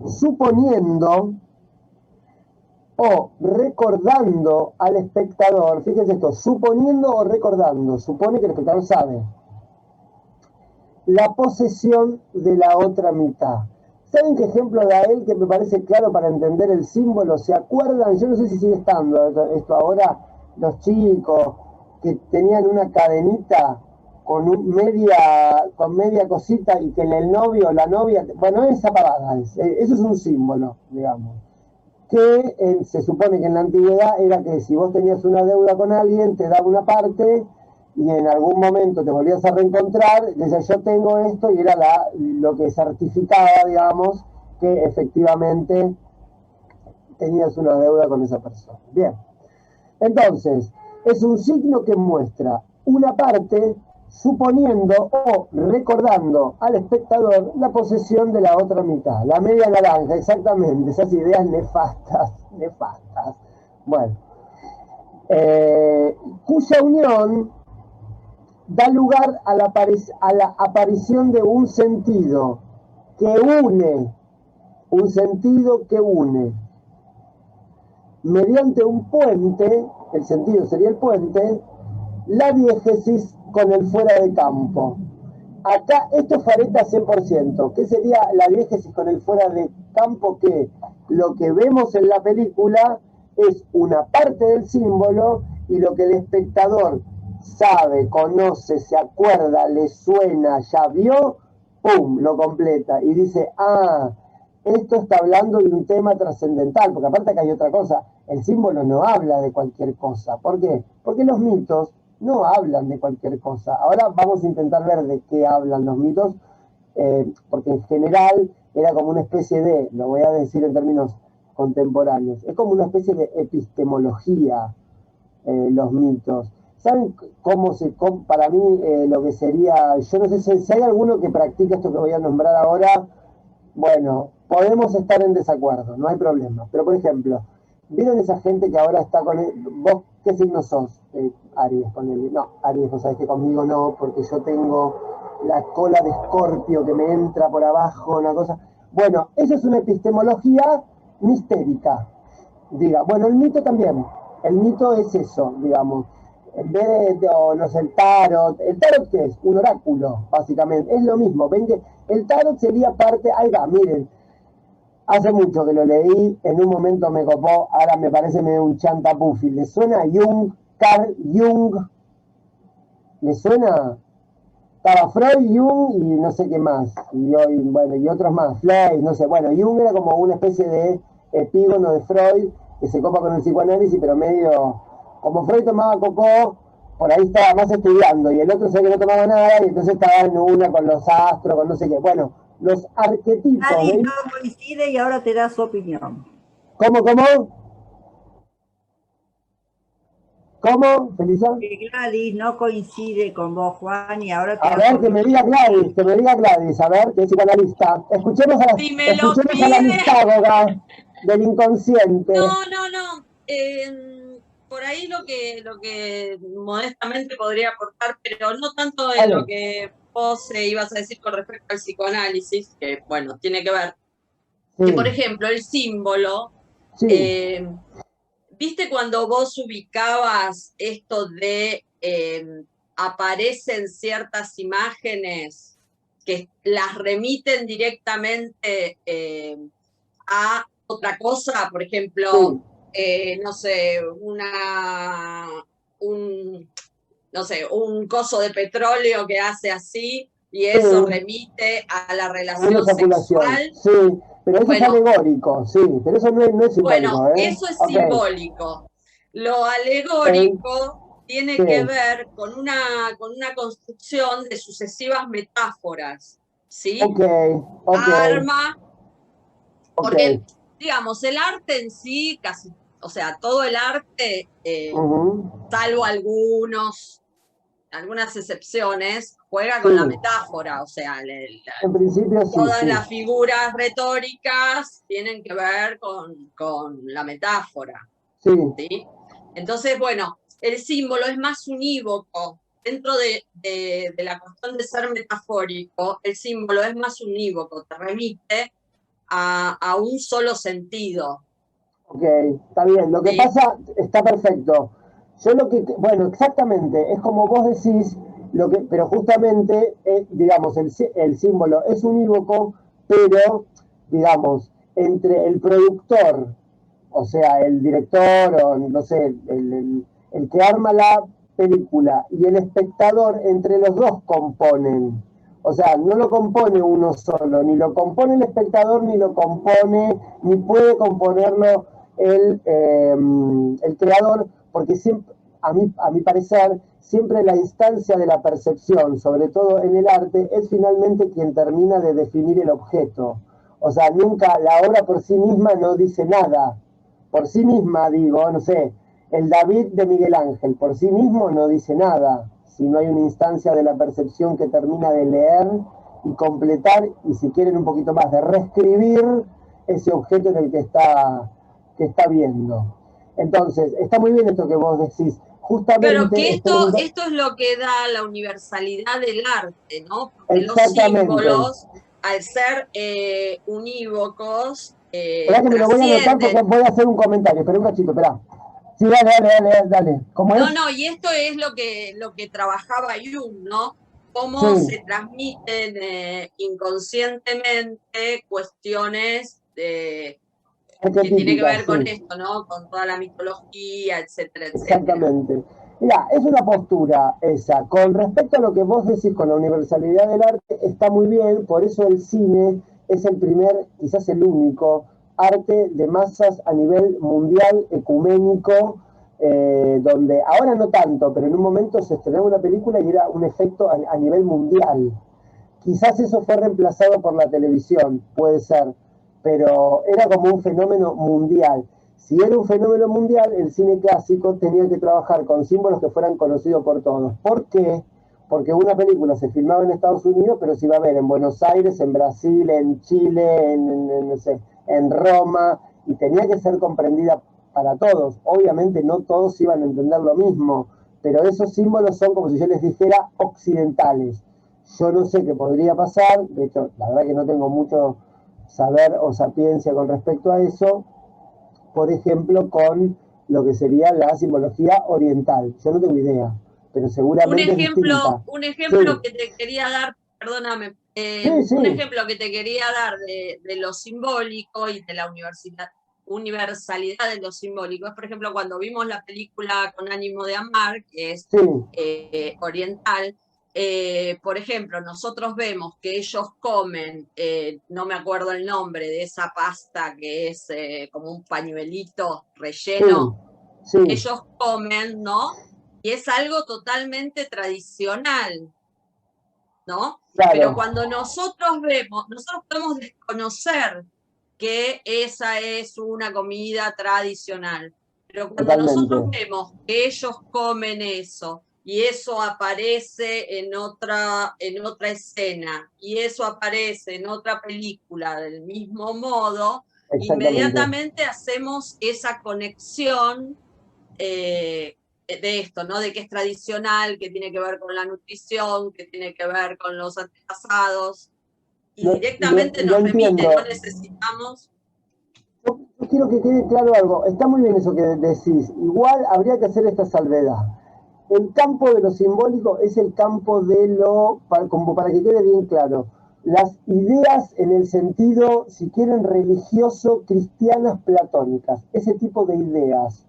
suponiendo o recordando al espectador, fíjense esto, suponiendo o recordando, supone que el espectador sabe, la posesión de la otra mitad. ¿Saben qué ejemplo da él que me parece claro para entender el símbolo? ¿Se acuerdan? Yo no sé si sigue estando esto ahora, los chicos que tenían una cadenita con media cosita y que el novio o la novia, bueno, esa pavada eso es un símbolo, digamos, que se supone que en la antigüedad era que si vos tenías una deuda con alguien, te daba una parte y en algún momento te volvías a reencontrar, decías yo tengo esto, y era lo que certificaba, digamos, que efectivamente tenías una deuda con esa persona. Bien, entonces, es un signo que muestra una parte suponiendo o recordando al espectador la posesión de la otra mitad, la media naranja, exactamente, esas ideas nefastas. Bueno, cuya unión da lugar a la aparición de un sentido que une mediante un puente, el sentido sería el puente, la diégesis con el fuera de campo. Acá esto es fareta 100%. ¿Qué sería la diégesis con el fuera de campo? Que lo que vemos en la película es una parte del símbolo y lo que el espectador sabe, conoce, se acuerda, le suena, ya vio, ¡pum!, lo completa y dice, esto está hablando de un tema trascendental, porque aparte que hay otra cosa, el símbolo no habla de cualquier cosa. ¿Por qué? Porque los mitos no hablan de cualquier cosa. Ahora vamos a intentar ver de qué hablan los mitos, porque en general era como una especie de, lo voy a decir en términos contemporáneos, es como una especie de epistemología, los mitos. ¿Saben para mí, lo que sería, yo no sé si hay alguno que practica esto que voy a nombrar ahora? Bueno, podemos estar en desacuerdo, no hay problema. Pero, por ejemplo, ¿vieron esa gente que ahora está con vos qué signo sos? Aries, ponele. No, Aries, vos sabés que conmigo no, porque yo tengo la cola de Escorpio que me entra por abajo, una cosa. Bueno, eso es una epistemología mistérica. Bueno, el mito también. El mito es eso, digamos. En vez de, no sé, el tarot ¿qué es? Un oráculo, básicamente. Es lo mismo. Ven que el tarot sería parte, ahí va, miren. Hace mucho que lo leí, en un momento me copó, ahora me parece medio un chantapufi. ¿Le suena Jung? Carl Jung, ¿le suena? Estaba Freud, Jung y no sé qué más. Y hoy, bueno, y otros más, Fleis, no sé. Bueno, Jung era como una especie de epígono de Freud que se copa con el psicoanálisis, pero medio. Como Freud tomaba cocó, por ahí estaba más estudiando, y el otro sé que no tomaba nada, y entonces estaba en una con los astros, con no sé qué. Bueno, los arquetipos
Nadie
de.
no coincide y ahora te da su opinión.
¿Cómo, cómo? ¿Cómo, Felisa?
Que Gladys no coincide con vos, Juan, y ahora te
A
da
ver,
su
que me
opinión.
diga Gladys, a ver, que es psicoanalista.
Si me lo
Escuchemos a la
pide,
mistágoga del inconsciente.
no. Por ahí lo que modestamente podría aportar, pero no tanto en
Dale.
lo que vos ibas a decir con respecto al psicoanálisis, que bueno, tiene que ver. Que por
Sí,
ejemplo, el símbolo,
sí,
¿viste cuando vos ubicabas esto de aparecen ciertas imágenes que las remiten directamente a otra cosa? Por ejemplo,
sí,
no sé, no sé, un coso de petróleo que hace así y eso
sí.
remite a la
Una
relación
ejaculación.
sexual.
Sí, pero eso es
Bueno,
alegórico, sí, pero eso no es simbólico,
bueno,
¿eh?
eso es
Ok,
simbólico. Lo
ok,
alegórico tiene que
sí,
ver con una construcción de sucesivas metáforas, ¿sí?
ok, ok,
Arma,
ok.
porque, digamos, el arte en sí, casi, o sea, todo el arte,
Ujú.
salvo algunas excepciones, juega
Sí,
con la metáfora, o sea,
en principio sí,
todas
sí.
las figuras retóricas tienen que ver con la metáfora.
Sí,
¿Sí? Entonces, bueno, el símbolo es más unívoco. Dentro de la cuestión de ser metafórico, el símbolo es más unívoco, te remite a un solo sentido.
ok, está bien. Lo que
¿Sí?
pasa está perfecto. Yo lo que, bueno, exactamente, es como vos decís, pero justamente, digamos, el símbolo es unívoco, pero, digamos, entre el productor, o sea, el director, o no sé, el que arma la película y el espectador, entre los dos componen. O sea, no lo compone uno solo, ni lo compone el espectador, ni lo compone, ni puede componerlo el creador, porque siempre, a mi parecer, siempre la instancia de la percepción, sobre todo en el arte, es finalmente quien termina de definir el objeto. O sea, nunca la obra por sí misma no dice nada. Por sí misma, digo, no sé, el David de Miguel Ángel, por sí mismo no dice nada, si no hay una instancia de la percepción que termina de leer y completar, y si quieren un poquito más, de reescribir ese objeto en el que está viendo. Entonces, está muy bien esto que vos decís.
Claro que
Justamente
esto es lo que da la universalidad del arte, ¿no? Porque los
exactamente.
símbolos, al ser unívocos,
Esperá que me lo voy a anotar porque
trascienden.
voy a hacer un comentario. Espera un cachito, esperá. Sí, dale. ¿Cómo es?
No, y esto es lo que trabajaba Jung, ¿no? Cómo
Sí,
se transmiten inconscientemente cuestiones que tiene que
arquetípica,
ver con
sí.
esto, ¿no? Con toda la mitología, etcétera, etcétera.
Exactamente. Mira, es una postura esa. Con respecto a lo que vos decís con la universalidad del arte, está muy bien, por eso el cine es el primer, quizás el único, arte de masas a nivel mundial, ecuménico, donde ahora no tanto, pero en un momento se estrenaba una película y era un efecto a nivel mundial. Quizás eso fue reemplazado por la televisión, puede ser, pero era como un fenómeno mundial. Si era un fenómeno mundial, el cine clásico tenía que trabajar con símbolos que fueran conocidos por todos. ¿Por qué? Porque una película se filmaba en Estados Unidos, pero se iba a ver en Buenos Aires, en Brasil, en Chile, no sé, en Roma, y tenía que ser comprendida para todos. Obviamente no todos iban a entender lo mismo, pero esos símbolos son como si yo les dijera occidentales. Yo no sé qué podría pasar, de hecho, la verdad que no tengo mucho saber o sapiencia con respecto a eso, por ejemplo, con lo que sería la simbología oriental. Yo no tengo idea, pero seguramente es distinta.
Un
Sí,
ejemplo que te quería dar, perdóname,
Sí.
Un ejemplo que te quería dar de lo simbólico y de la universalidad de lo simbólico es, por ejemplo, cuando vimos la película Con ánimo de amar, que es
Sí,
oriental. Por ejemplo, nosotros vemos que ellos comen, no me acuerdo el nombre de esa pasta que es como un pañuelito relleno.
sí.
Ellos comen, ¿no? Y es algo totalmente tradicional, ¿no? Pero
Claro,
cuando nosotros vemos, nosotros podemos desconocer que esa es una comida tradicional, pero cuando
totalmente.
nosotros vemos que ellos comen eso y eso aparece en otra escena y eso aparece en otra película del mismo modo,
Exactamente.
inmediatamente hacemos esa conexión de esto, ¿no? De que es tradicional, que tiene que ver con la nutrición, que tiene que ver con los antepasados, y directamente
Lo
nos remite,
entiendo.
no necesitamos.
Yo quiero que quede claro algo. Está muy bien eso que decís. Igual habría que hacer esta salvedad. El campo de lo simbólico es el campo de como para que quede bien claro, las ideas en el sentido, si quieren, religioso, cristianas, platónicas. Ese tipo de ideas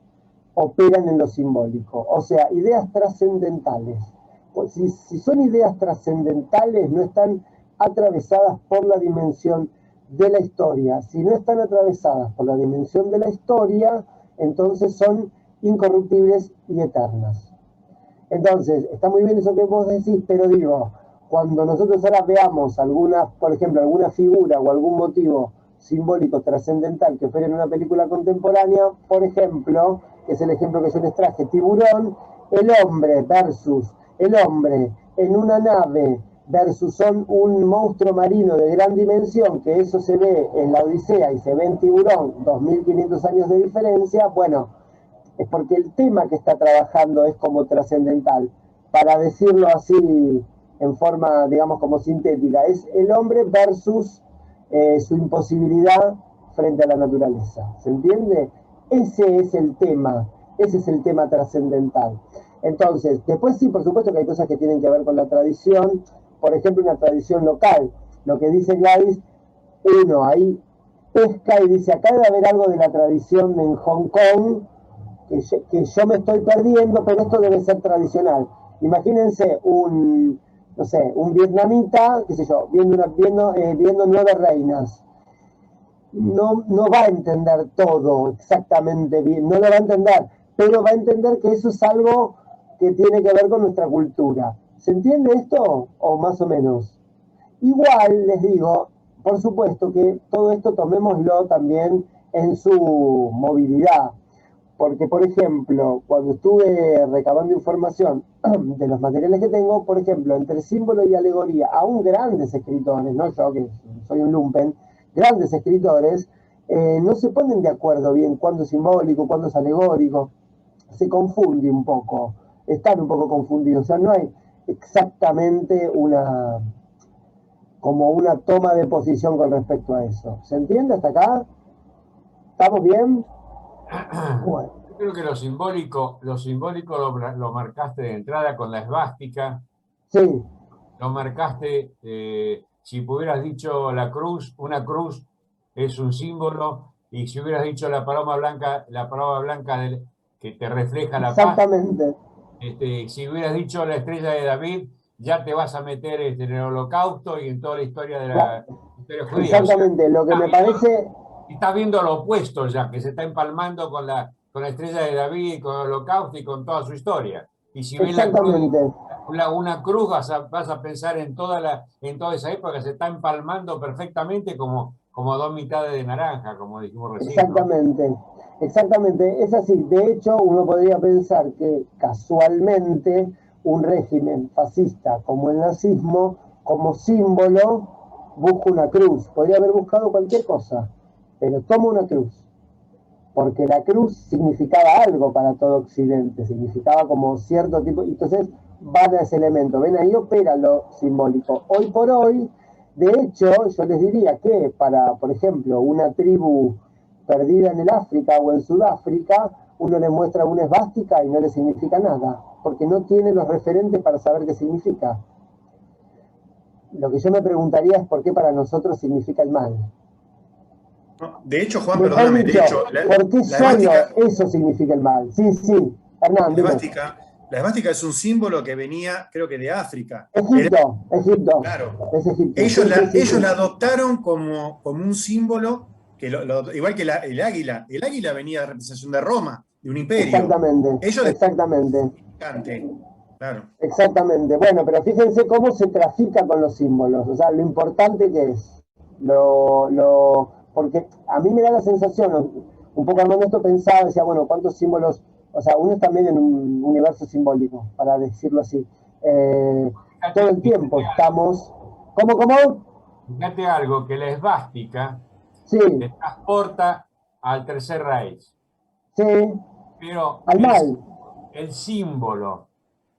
operan en lo simbólico. O sea, ideas trascendentales. Pues si son ideas trascendentales, no están atravesadas por la dimensión de la historia. Si no están atravesadas por la dimensión de la historia, entonces son incorruptibles y eternas. Entonces, está muy bien eso que vos decís, pero digo, cuando nosotros ahora veamos alguna, por ejemplo, alguna figura o algún motivo simbólico trascendental que fuera en una película contemporánea, por ejemplo, que es el ejemplo que yo les traje, Tiburón, el hombre versus el hombre en una nave versus son un monstruo marino de gran dimensión, que eso se ve en la Odisea y se ve en Tiburón, 2500 años de diferencia, bueno, es porque el tema que está trabajando es como trascendental. Para decirlo así en forma, digamos, como sintética, es el hombre versus su imposibilidad frente a la naturaleza. ¿Se entiende? Ese es el tema trascendental. Entonces, después sí, por supuesto que hay cosas que tienen que ver con la tradición, por ejemplo, una tradición local. Lo que dice Gladys, uno ahí pesca y dice, acá debe haber algo de la tradición en Hong Kong, que yo me estoy perdiendo, pero esto debe ser tradicional. Imagínense no sé, un vietnamita, qué sé yo, viendo Nueve Reinas. No va a entender todo exactamente bien, no lo va a entender, pero va a entender que eso es algo que tiene que ver con nuestra cultura. ¿Se entiende esto? O más o menos. Igual les digo, por supuesto que todo esto tomémoslo también en su movilidad. Porque, por ejemplo, cuando estuve recabando información de los materiales que tengo, por ejemplo, entre símbolo y alegoría, aún grandes escritores, no yo que soy un lumpen, grandes escritores, no se ponen de acuerdo bien cuándo es simbólico, cuándo es alegórico, se confunde un poco, están un poco confundidos, o sea, no hay exactamente como una toma de posición con respecto a eso. ¿Se entiende hasta acá? ¿Estamos bien? Bueno.
Yo creo que lo simbólico lo marcaste de entrada con la esvástica,
Sí,
lo marcaste, si hubieras dicho una cruz es un símbolo, y si hubieras dicho la paloma blanca que te refleja la paz,
exactamente.
si hubieras dicho la estrella de David, ya te vas a meter en el holocausto y en toda la historia de la historia judía. O sea,
Exactamente, lo que me parece,
estás viendo lo opuesto ya, que se está empalmando con la estrella de David, con el holocausto y con toda su historia. Y si ves la cruz,
exactamente,
una cruz, vas a pensar en toda esa época, se está empalmando perfectamente como dos mitades de naranja, como dijimos recién, ¿no?
exactamente, es así. De hecho, uno podría pensar que casualmente un régimen fascista como el nazismo, como símbolo, busca una cruz. Podría haber buscado cualquier cosa, pero toma una cruz. Porque la cruz significaba algo para todo Occidente, significaba como cierto tipo, y entonces van a ese elemento, ven ahí opera lo simbólico. Hoy por hoy, de hecho, yo les diría que para, por ejemplo, una tribu perdida en el África o en Sudáfrica, uno le muestra una esvástica y no le significa nada, porque no tiene los referentes para saber qué significa. Lo que yo me preguntaría es por qué para nosotros significa el mal.
No, de hecho, Juan,
Mejor
perdóname, de
dicho,
hecho,
¿por qué solo eso significa el mal? Sí, sí, Hernán, dime.
la esvástica es un símbolo que venía, creo que de África.
Egipto,
Claro.
es Egipto.
Ellos la adoptaron como un símbolo, igual que el águila. El águila venía de representación de Roma, de un imperio.
Exactamente,
Ellos
exactamente.
Claro.
Exactamente. Bueno, pero fíjense cómo se trafica con los símbolos, o sea, lo importante que es. Porque a mí me da la sensación, un poco armando esto pensaba, decía, bueno, ¿cuántos símbolos? O sea, uno es también en un universo simbólico, para decirlo así. Todo el tiempo estamos... ¿Cómo?
Fíjate algo, que la esvástica
Sí,
te transporta al Tercer Reich,
sí,
pero
al mal.
el símbolo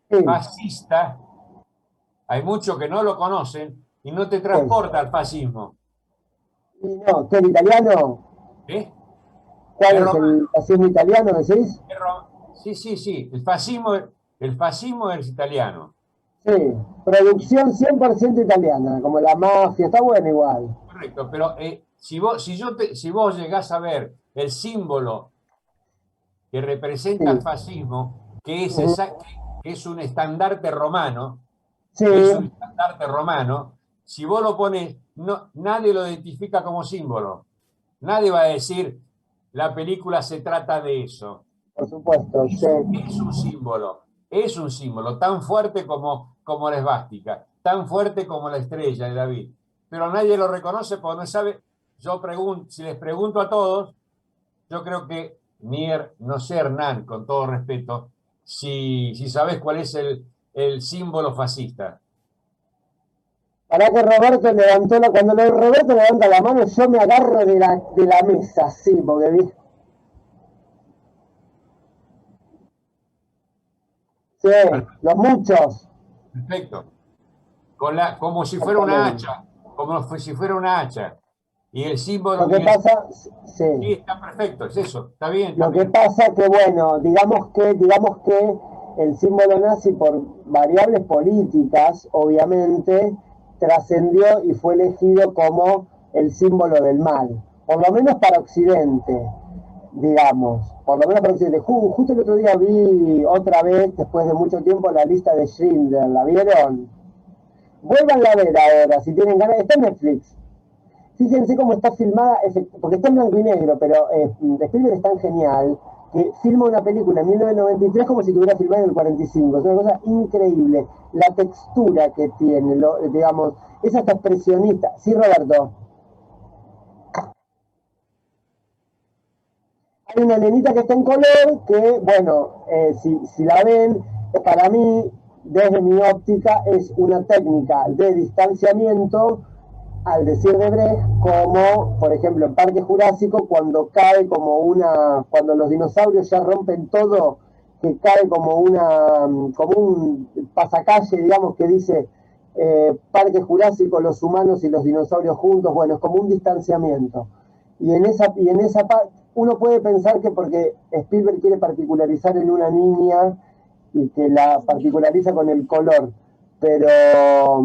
Sí.
fascista, hay muchos que no lo conocen y no te transporta al fascismo.
Y no, ¿qué, el italiano?
¿Eh?
¿Cuál es el fascismo italiano, decís?
Sí, el fascismo es italiano.
Sí, producción 100% italiana, como la mafia, está bueno igual.
Correcto, pero si vos llegás a ver el símbolo que representa el fascismo, que es un estandarte romano,
Sí.
si vos lo pones, nadie lo identifica como símbolo. Nadie va a decir, la película se trata de eso.
Por supuesto,
es un símbolo tan fuerte como la esvástica, tan fuerte como la estrella de David. Pero nadie lo reconoce porque no sabe. Si les pregunto a todos, yo creo que no sé, Hernán, con todo respeto, si sabes cuál es el símbolo fascista.
Para que Roberto cuando Roberto levanta la mano, yo me agarro de la mesa, sí, porque vi. Sí, los muchos.
Perfecto. Como si fuera una hacha, como si fuera una hacha. Y el símbolo...
Lo que pasa,
sí, está perfecto, es eso, está bien.
Lo que pasa que, bueno, digamos que el símbolo nazi, por variables políticas, obviamente, trascendió y fue elegido como el símbolo del mal, por lo menos para Occidente, digamos, por lo menos para Occidente. Justo el otro día vi otra vez, después de mucho tiempo, la lista de Schindler, ¿la vieron? Vuélvanla a ver ahora, si tienen ganas, está en Netflix. Fíjense cómo está filmada, porque está en blanco y negro, pero Spielberg es tan genial que filma una película en 1993 como si estuviera filmada en el 45. Es una cosa increíble. La textura que tiene, digamos, es hasta expresionista. Sí, Roberto. Hay una nenita que está en color que, bueno, si la ven, para mí, desde mi óptica, es una técnica de distanciamiento, al decir de Brecht, como por ejemplo en Parque Jurásico, cuando cuando los dinosaurios ya rompen todo, que cae como un pasacalle, digamos, que dice Parque Jurásico, los humanos y los dinosaurios juntos. Bueno, es como un distanciamiento. Y en esa parte uno puede pensar que porque Spielberg quiere particularizar en una niña y que la particulariza con el color, pero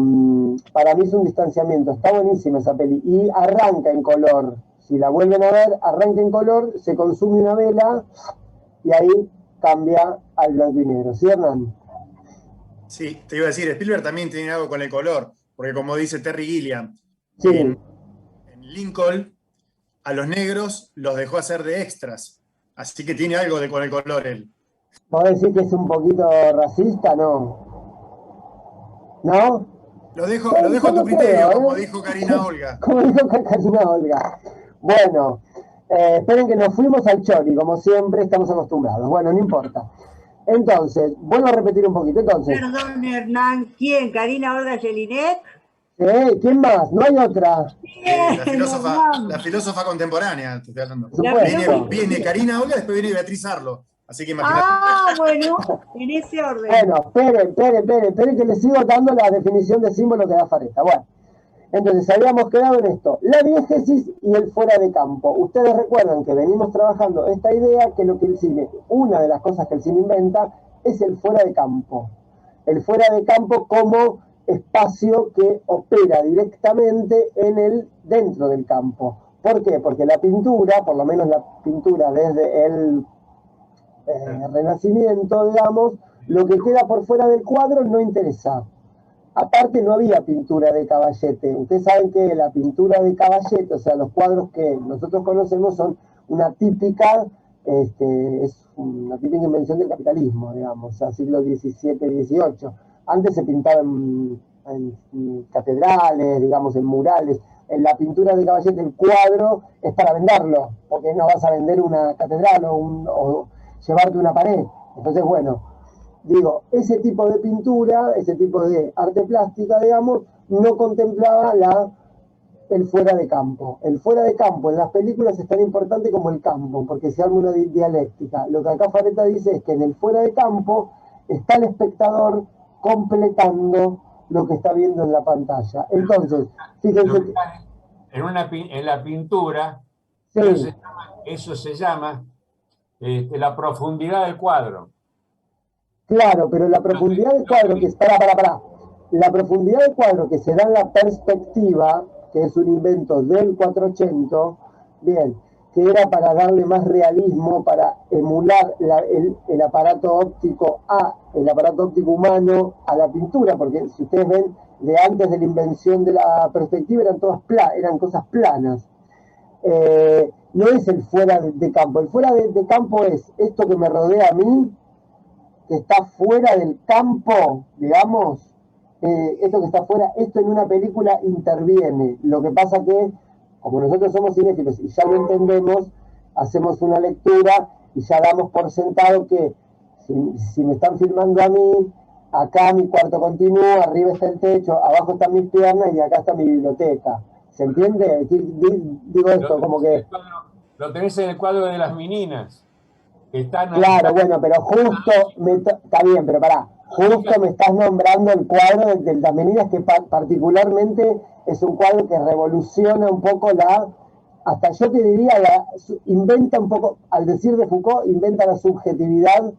para mí es un distanciamiento. Está buenísima esa peli y arranca en color. Si la vuelven a ver, arranca en color, se consume una vela y ahí cambia al blanco y negro. ¿Sí, Hernán?
Sí, te iba a decir, Spielberg también tiene algo con el color, porque como dice Terry Gilliam,
sí.
en Lincoln a los negros los dejó hacer de extras, así que tiene algo con el color él.
¿Podés decir que es un poquito racista? No. ¿No?
Lo dejo a tu criterio, como dijo Karina Olga.
Como dijo Karina Olga. Bueno, esperen que nos fuimos al chori, como siempre estamos acostumbrados. Bueno, no importa. Entonces, vuelvo a repetir un poquito. Entonces,
perdón, Hernán, ¿quién? ¿Karina Olga Jelinek?
¿Quién más? No hay otra.
La filósofa contemporánea, te estoy hablando. Viene Karina Olga, después viene Beatriz Arlo. Así que imagínate.
Ah, bueno, en ese orden.
Bueno, esperen que les sigo dando la definición de símbolo que da Fareta. Bueno, entonces habíamos quedado en esto. La diégesis y el fuera de campo. Ustedes recuerdan que venimos trabajando esta idea que lo que el cine, una de las cosas que el cine inventa, es el fuera de campo. El fuera de campo como espacio que opera directamente dentro del campo. ¿Por qué? Porque la pintura, por lo menos la pintura desde el Renacimiento, digamos, lo que queda por fuera del cuadro no interesa. Aparte no había pintura de caballete. Ustedes saben que la pintura de caballete, o sea, los cuadros que nosotros conocemos son una típica, es una típica invención del capitalismo, digamos, o sea, siglo XVII, XVIII. Antes se pintaba en catedrales, digamos, en murales. En la pintura de caballete, el cuadro es para venderlo, porque no vas a vender una catedral o llevarte una pared. Entonces, bueno, digo, ese tipo de pintura, ese tipo de arte plástica, digamos, no contemplaba el fuera de campo. El fuera de campo en las películas es tan importante como el campo, porque se arma una dialéctica. Lo que acá Fareta dice es que en el fuera de campo está el espectador completando lo que está viendo en la pantalla. Entonces, fíjense que...
En la pintura,
Sí.
eso se llama la profundidad del cuadro.
Claro, pero la profundidad del cuadro que la profundidad del cuadro que se da en la perspectiva, que es un invento del 480, bien, que era para darle más realismo, para emular el aparato óptico humano a la pintura, porque si ustedes ven, de antes de la invención de la perspectiva eran cosas planas. No es el fuera de campo, el fuera de campo es esto que me rodea a mí, que está fuera del campo, digamos, esto que está fuera, esto en una película interviene. Lo que pasa que, como nosotros somos cinéfilos y ya lo entendemos, hacemos una lectura y ya damos por sentado que si me están filmando a mí, acá mi cuarto continúa, arriba está el techo, abajo están mis piernas y acá está mi biblioteca. ¿Se entiende? Digo esto, como que...
Lo tenés en el cuadro de las meninas.
Claro, bueno, pero justo, está bien, pero pará, justo me estás nombrando el cuadro de las meninas, que particularmente es un cuadro que revoluciona un poco hasta yo te diría, inventa un poco, al decir de Foucault, inventa la subjetividad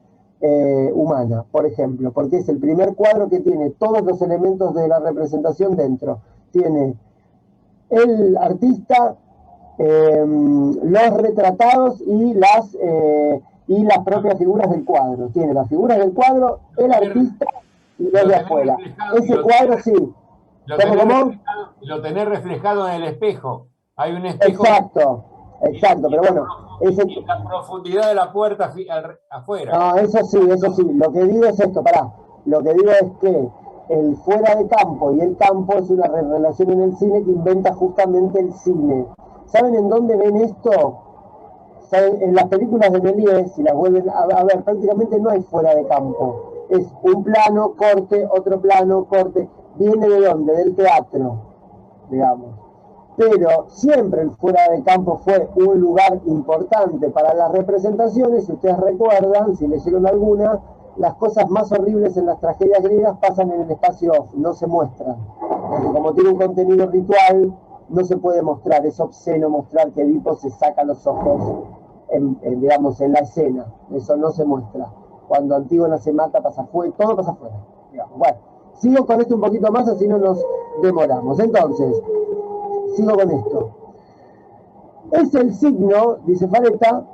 humana, por ejemplo, porque es el primer cuadro que tiene todos los elementos de la representación dentro. Tiene el artista, los retratados y las propias figuras del cuadro. Tiene las figuras del cuadro, el artista y los de afuera. Ese cuadro sí.
Lo tenés reflejado en el espejo. Hay un espejo.
Exacto, pero bueno.
La profundidad de la puerta afuera.
No, eso sí. Lo que digo es esto, Lo que digo es que el fuera de campo y el campo es una relación en el cine que inventa justamente el cine. ¿Saben en dónde ven esto? ¿Saben? En las películas de Méliès, si las vuelven a ver, prácticamente no hay fuera de campo. Es un plano, corte, otro plano, corte. ¿Viene de dónde? Del teatro, digamos. Pero siempre el fuera de campo fue un lugar importante para las representaciones. Si ustedes recuerdan, si leyeron alguna, las cosas más horribles en las tragedias griegas pasan en el espacio off, no se muestran. Porque como tiene un contenido ritual, no se puede mostrar, es obsceno mostrar que Edipo se saca los ojos digamos, en la escena. Eso no se muestra. Cuando Antígona se mata, todo pasa afuera. Bueno, sigo con esto un poquito más, así no nos demoramos. Entonces, sigo con esto. Es el signo, dice Fareta,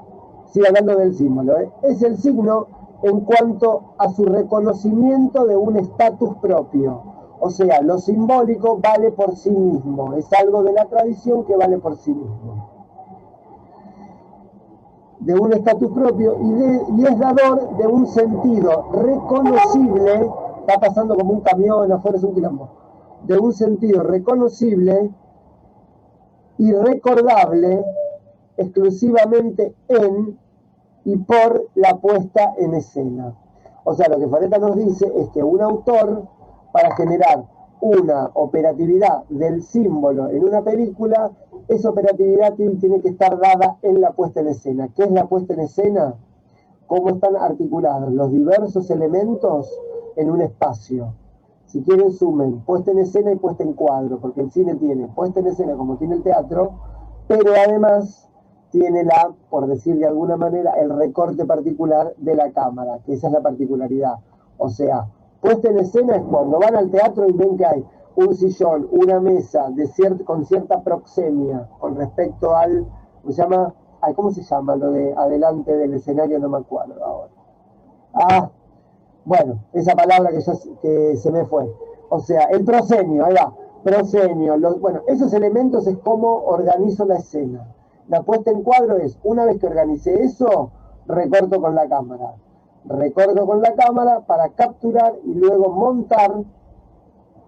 sigue hablando del símbolo, es el signo en cuanto a su reconocimiento de un estatus propio. O sea, lo simbólico vale por sí mismo, es algo de la tradición que vale por sí mismo. De un estatus propio y es dador de un sentido reconocible, está pasando como un camión afuera, es un quilombo, de un sentido reconocible y recordable exclusivamente en y por la puesta en escena. O sea, lo que Fareta nos dice es que un autor, para generar una operatividad del símbolo en una película, esa operatividad tiene que estar dada en la puesta en escena. ¿Qué es la puesta en escena? Cómo están articulados los diversos elementos en un espacio. Si quieren, sumen puesta en escena y puesta en cuadro, porque el cine tiene puesta en escena como tiene el teatro, pero además tiene por decir de alguna manera, el recorte particular de la cámara, que esa es la particularidad. O sea, Puesta en escena es cuando van al teatro y ven que hay un sillón, una mesa con cierta proxemia con respecto al, ¿cómo se llama? Lo de adelante del escenario, no me acuerdo ahora. Bueno, esa palabra que se me fue. O sea, el proscenio, ahí va, proscenio. Bueno, esos elementos es cómo organizo la escena. La puesta en cuadro es, una vez que organicé eso, recorto con la cámara. Recorto con la cámara para capturar y luego montar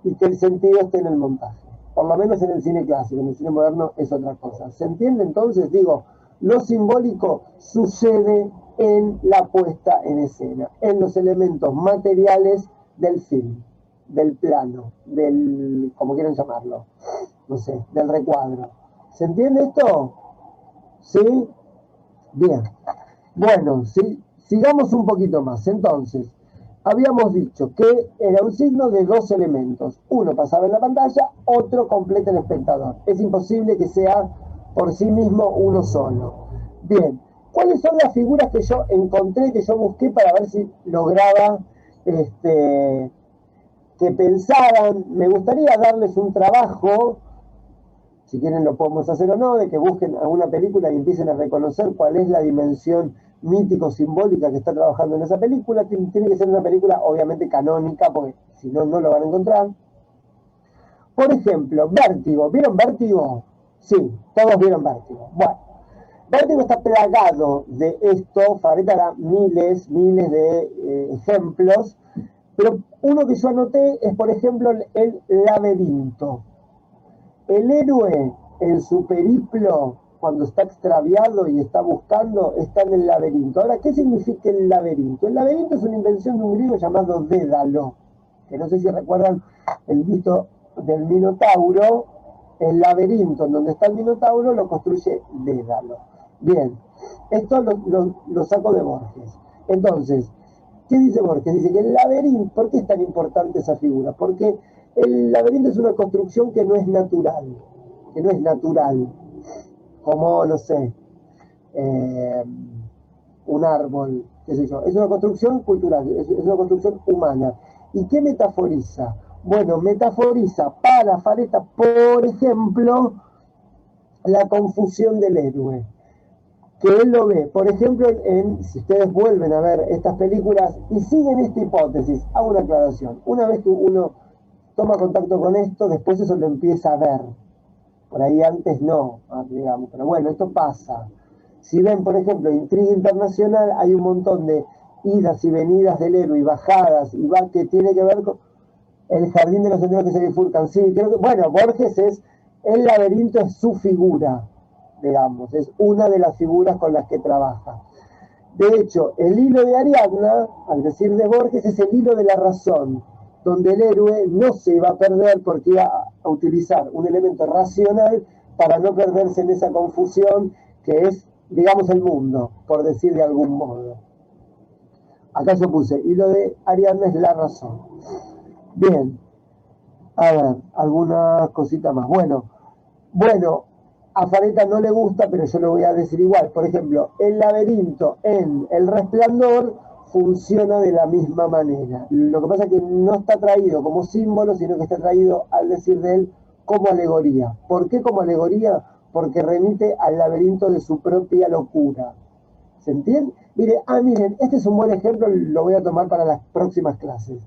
y que el sentido esté en el montaje. Por lo menos en el cine clásico, en el cine moderno es otra cosa. ¿Se entiende? Entonces, digo, lo simbólico sucede en la puesta en escena, en los elementos materiales del film, del plano, del, como quieran llamarlo, no sé, del recuadro. ¿Se entiende esto? ¿Sí? Bien. Bueno, sí, sigamos un poquito más. Entonces, habíamos dicho que era un signo de dos elementos. Uno pasaba en la pantalla, otro completa el espectador. Es imposible que sea por sí mismo uno solo. Bien, ¿cuáles son las figuras que yo encontré, que yo busqué para ver si lograba que pensaran? Me gustaría darles un trabajo, si quieren lo podemos hacer o no, de que busquen alguna película y empiecen a reconocer cuál es la dimensión mítico-simbólica que está trabajando en esa película. Tiene que ser una película obviamente canónica, porque si no, no lo van a encontrar. Por ejemplo, Vértigo. ¿Vieron Vértigo? Sí, todos vieron Vértigo. Bueno, Vértigo está plagado de esto. Fabretá da miles de ejemplos, pero uno que yo anoté es, por ejemplo, el laberinto. El héroe en su periplo, cuando está extraviado y está buscando, está en el laberinto. Ahora, ¿qué significa el laberinto? El laberinto es una invención de un griego llamado Dédalo, que no sé si recuerdan el mito del Minotauro. El laberinto en donde está el Minotauro lo construye Dédalo. Bien, esto lo saco de Borges. Entonces, ¿qué dice Borges? Dice que el laberinto, ¿por qué es tan importante esa figura? Porque el laberinto es una construcción que no es natural, como, no sé, un árbol, qué sé yo. Es una construcción cultural, es una construcción humana. ¿Y qué metaforiza? Bueno, metaforiza para Fabretá, por ejemplo, la confusión del héroe, que él lo ve, por ejemplo, si ustedes vuelven a ver estas películas y siguen esta hipótesis, hago una aclaración. Una vez que uno toma contacto con esto, después eso lo empieza a ver. Por ahí antes no, digamos, pero bueno, esto pasa. Si ven, por ejemplo, Intriga Internacional, hay un montón de idas y venidas del héroe y bajadas, y va que tiene que ver con el jardín de los senderos que se bifurcan. Sí, creo que, bueno, Borges el laberinto es su figura, digamos, es una de las figuras con las que trabaja. De hecho, el hilo de Ariadna, al decir de Borges, es el hilo de la razón, donde el héroe no se va a perder porque iba a utilizar un elemento racional para no perderse en esa confusión que es, digamos, el mundo, por decir de algún modo. Acá yo puse, hilo de Ariadna es la razón. Bien, a ver, algunas cositas más. Bueno, a Fabretá no le gusta, pero yo lo voy a decir igual. Por ejemplo, el laberinto en El Resplandor funciona de la misma manera. Lo que pasa es que no está traído como símbolo, sino que está traído, al decir de él, como alegoría. ¿Por qué como alegoría? Porque remite al laberinto de su propia locura. ¿Se entiende? Miren, este es un buen ejemplo, lo voy a tomar para las próximas clases.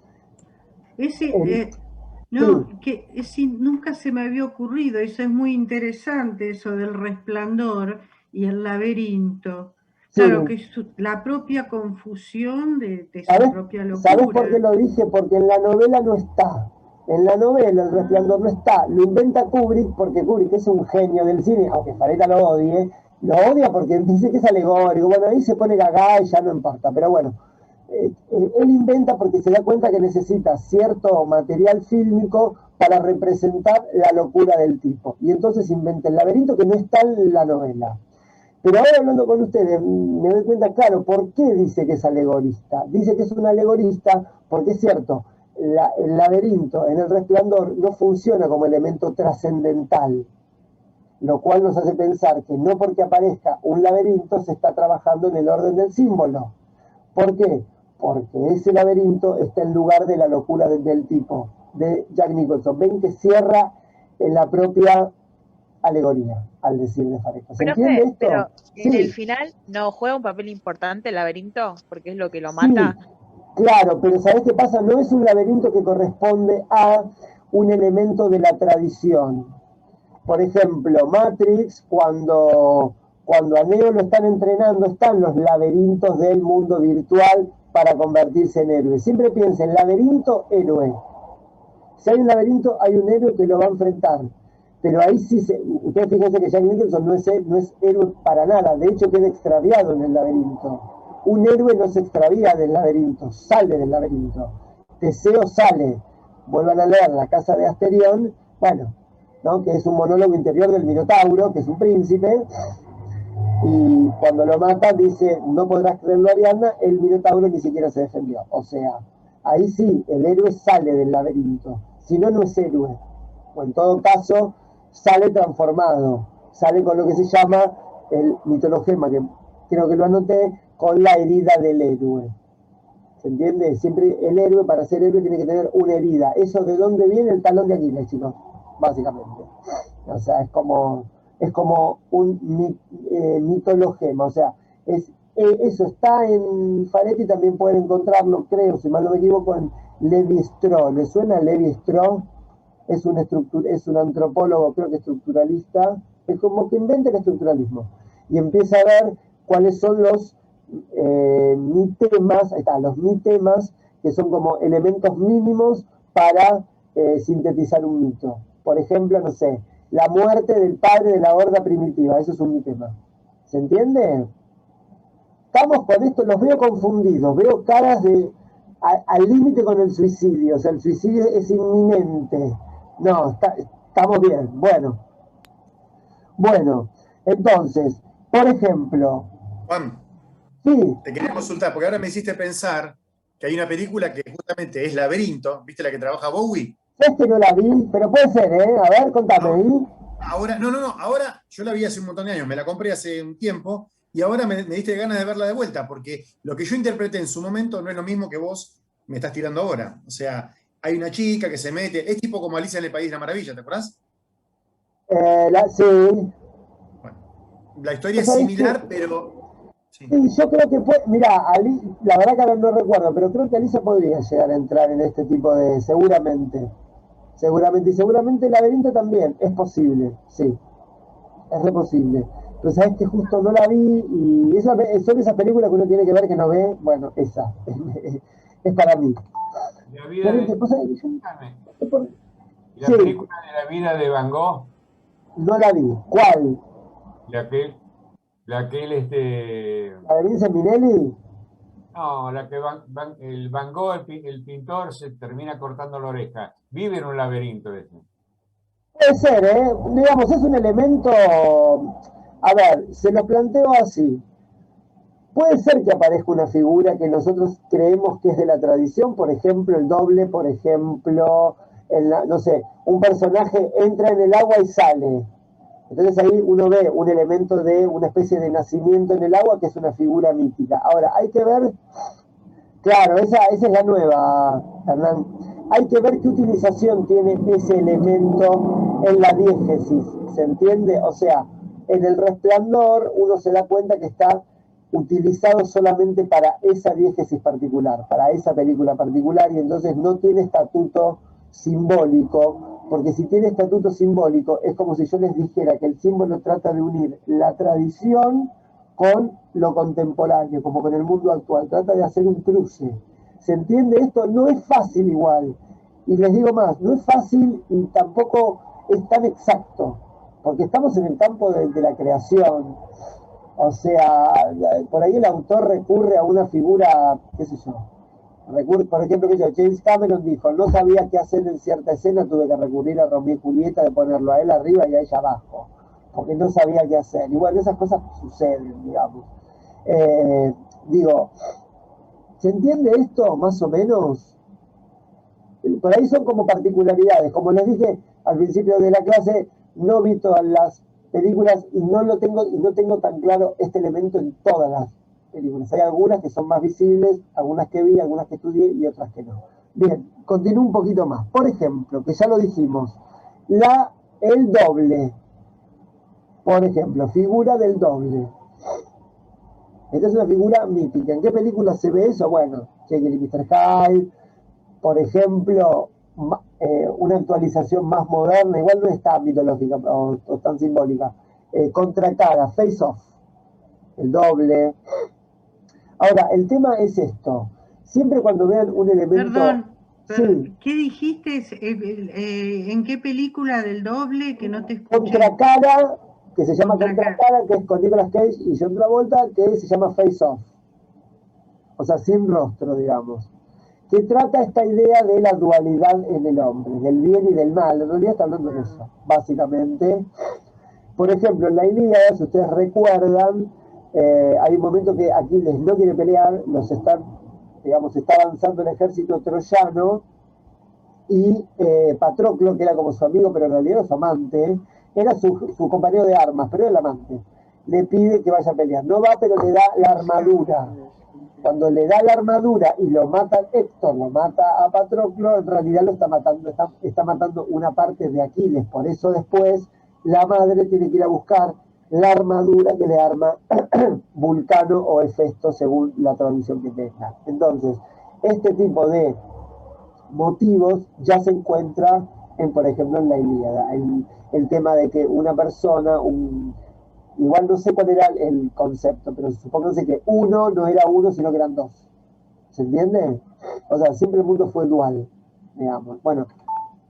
Nunca se me había ocurrido, eso es muy interesante, eso del resplandor y el laberinto. Claro, sí, que es la propia confusión de su propia locura.
¿Sabes por qué lo dije? Porque en la novela no está. En la novela El Resplandor no está. Lo inventa Kubrick porque Kubrick es un genio del cine, aunque Fabretá lo odia porque dice que es alegórico. Bueno, ahí se pone gaga y ya no importa, pero bueno. Él inventa porque se da cuenta que necesita cierto material fílmico para representar la locura del tipo. Y entonces inventa el laberinto que no está en la novela. Pero ahora hablando con ustedes, me doy cuenta, claro, ¿por qué dice que es alegorista? Dice que es un alegorista porque es cierto, el laberinto en El Resplandor no funciona como elemento trascendental, lo cual nos hace pensar que no porque aparezca un laberinto se está trabajando en el orden del símbolo. ¿Por qué? porque ese laberinto está en lugar de la locura del tipo, de Jack Nicholson. Ven que cierra en la propia alegoría, al decir de Fareco. ¿Se entiende esto?
Pero
sí.
En el final no juega un papel importante el laberinto, porque es lo que lo
Sí,
mata.
claro, pero ¿sabés qué pasa? No es un laberinto que corresponde a un elemento de la tradición. Por ejemplo, Matrix, cuando a Neo lo están entrenando, están los laberintos del mundo virtual para convertirse en héroe. Siempre piensen, laberinto, héroe. Si hay un laberinto, hay un héroe que lo va a enfrentar. Pero ahí sí, ustedes fíjense que Jack Nicholson no es héroe para nada. De hecho, queda extraviado en el laberinto. Un héroe no se extravía del laberinto, sale del laberinto. Teseo sale. Vuelvan a leer La Casa de Asterión, bueno, ¿no? Que es un monólogo interior del Minotauro, que es un príncipe, y cuando lo mata dice, no podrás creerlo, Ariadna, el Minotauro ni siquiera se defendió. O sea, ahí sí, el héroe sale del laberinto, si no, no es héroe. O en todo caso, sale transformado, sale con lo que se llama el mitologema, que creo que lo anoté, con la herida del héroe. ¿Se entiende? Siempre el héroe, para ser héroe, tiene que tener una herida. ¿Eso de dónde viene? El talón de Aquiles, chicos, básicamente. O sea, es como un mitologema. O sea, eso está en Faretti, también pueden encontrarlo, creo, si mal no me equivoco, en Levi-Strauss. ¿Le suena Levi-Strauss? Es un antropólogo, creo que estructuralista, es como que inventa el estructuralismo. Y empieza a ver cuáles son los mitemas, ahí está, los mitemas, que son como elementos mínimos para sintetizar un mito. Por ejemplo, no sé, la muerte del padre de la horda primitiva, eso es un mitema. ¿Se entiende? Estamos con esto, los veo confundidos, veo caras al límite con el suicidio, o sea, el suicidio es inminente. No, estamos bien, bueno, entonces, por ejemplo...
Juan,
sí.
Te quería consultar, porque ahora me hiciste pensar que hay una película que justamente es Laberinto, ¿viste la que trabaja Bowie?
Es que no la vi, pero puede ser, ¿eh? A ver, contame ahí.
Ahora yo la vi hace un montón de años, me la compré hace un tiempo, y ahora me diste ganas de verla de vuelta, porque lo que yo interpreté en su momento no es lo mismo que vos me estás tirando ahora. O sea, hay una chica que se mete, es tipo como Alicia en el País de la Maravilla, ¿te acordás?
Sí.
Bueno, la historia es similar, pero...
Sí, yo creo que mira, la verdad que ahora no recuerdo, pero creo que Alicia podría llegar a entrar en este tipo de, seguramente, y seguramente el laberinto también, es posible, sí, es re posible. Pero sabes que justo no la vi, y son esas películas que uno tiene que ver que no ve, bueno, esa, es para mí.
La vida de... ¿Y la película de la vida de Van Gogh?
No la vi, ¿cuál?
La que
¿La de Vincent Minnelli?
No, la que el Van Gogh, el pintor, se termina cortando la oreja. Vive en un laberinto ese.
Puede ser, ¿eh? Digamos, es un elemento... A ver, se lo planteo así. Puede ser que aparezca una figura que nosotros creemos que es de la tradición, por ejemplo, el doble, por ejemplo, no sé, un personaje entra en el agua y sale. Entonces ahí uno ve un elemento de una especie de nacimiento en el agua que es una figura mítica. Ahora, hay que ver, claro, esa es la nueva, Hernán. Hay que ver qué utilización tiene ese elemento en la diégesis, ¿se entiende? O sea, en El Resplandor uno se da cuenta que está utilizado solamente para esa diégesis particular, para esa película particular, y entonces no tiene estatuto simbólico, porque si tiene estatuto simbólico es como si yo les dijera que el símbolo trata de unir la tradición con lo contemporáneo, como con el mundo actual, trata de hacer un cruce. ¿Se entiende esto? No es fácil igual, y les digo más, no es fácil y tampoco es tan exacto, porque estamos en el campo de la creación. O sea, por ahí el autor recurre a una figura, qué sé yo, por ejemplo, que James Cameron dijo, no sabía qué hacer en cierta escena, tuve que recurrir a Romeo y Julieta, de ponerlo a él arriba y a ella abajo, porque no sabía qué hacer. Y bueno, esas cosas suceden, digamos. Digo, ¿se entiende esto más o menos? Por ahí son como particularidades. Como les dije al principio de la clase, no vi todas las películas y no tengo tan claro este elemento en todas las películas. Hay algunas que son más visibles, algunas que vi, algunas que estudié y otras que no. Bien, continúo un poquito más. Por ejemplo, que ya lo dijimos, el doble. Por ejemplo, figura del doble. Esta es una figura mítica. ¿En qué película se ve eso? Bueno, Jekyll y Mr. Hyde. Por ejemplo, una actualización más moderna, igual no es tan mitológica o tan simbólica. Contracara, Face Off, el doble. Ahora, el tema es esto. Siempre cuando vean un elemento...
Perdón,
sí.
¿qué dijiste? ¿En qué película del doble que no te escuché?
Contracara, que se llama Contracara, que es con Nicolas Cage y John Travolta, que se llama Face Off. O sea, sin rostro, digamos. Que trata esta idea de la dualidad en el hombre, del bien y del mal. En realidad está hablando de eso, básicamente. Por ejemplo, en la Ilíada, si ustedes recuerdan, hay un momento que Aquiles no quiere pelear, está avanzando el ejército troyano, y Patroclo, que era como su amigo, pero en realidad era su amante, era su compañero de armas, pero era el amante, le pide que vaya a pelear. No va, pero le da la armadura. Cuando le da la armadura y lo mata Héctor, lo mata a Patroclo, en realidad lo está matando, está matando una parte de Aquiles. Por eso después la madre tiene que ir a buscar la armadura que le arma Vulcano o Hefesto, según la tradición que tenga. Entonces, este tipo de motivos ya se encuentra por ejemplo, en la Ilíada. El tema de que una persona, igual no sé cuál era el concepto, pero supónganse que uno no era uno, sino que eran dos. ¿Se entiende? O sea, siempre el mundo fue dual, digamos. Bueno,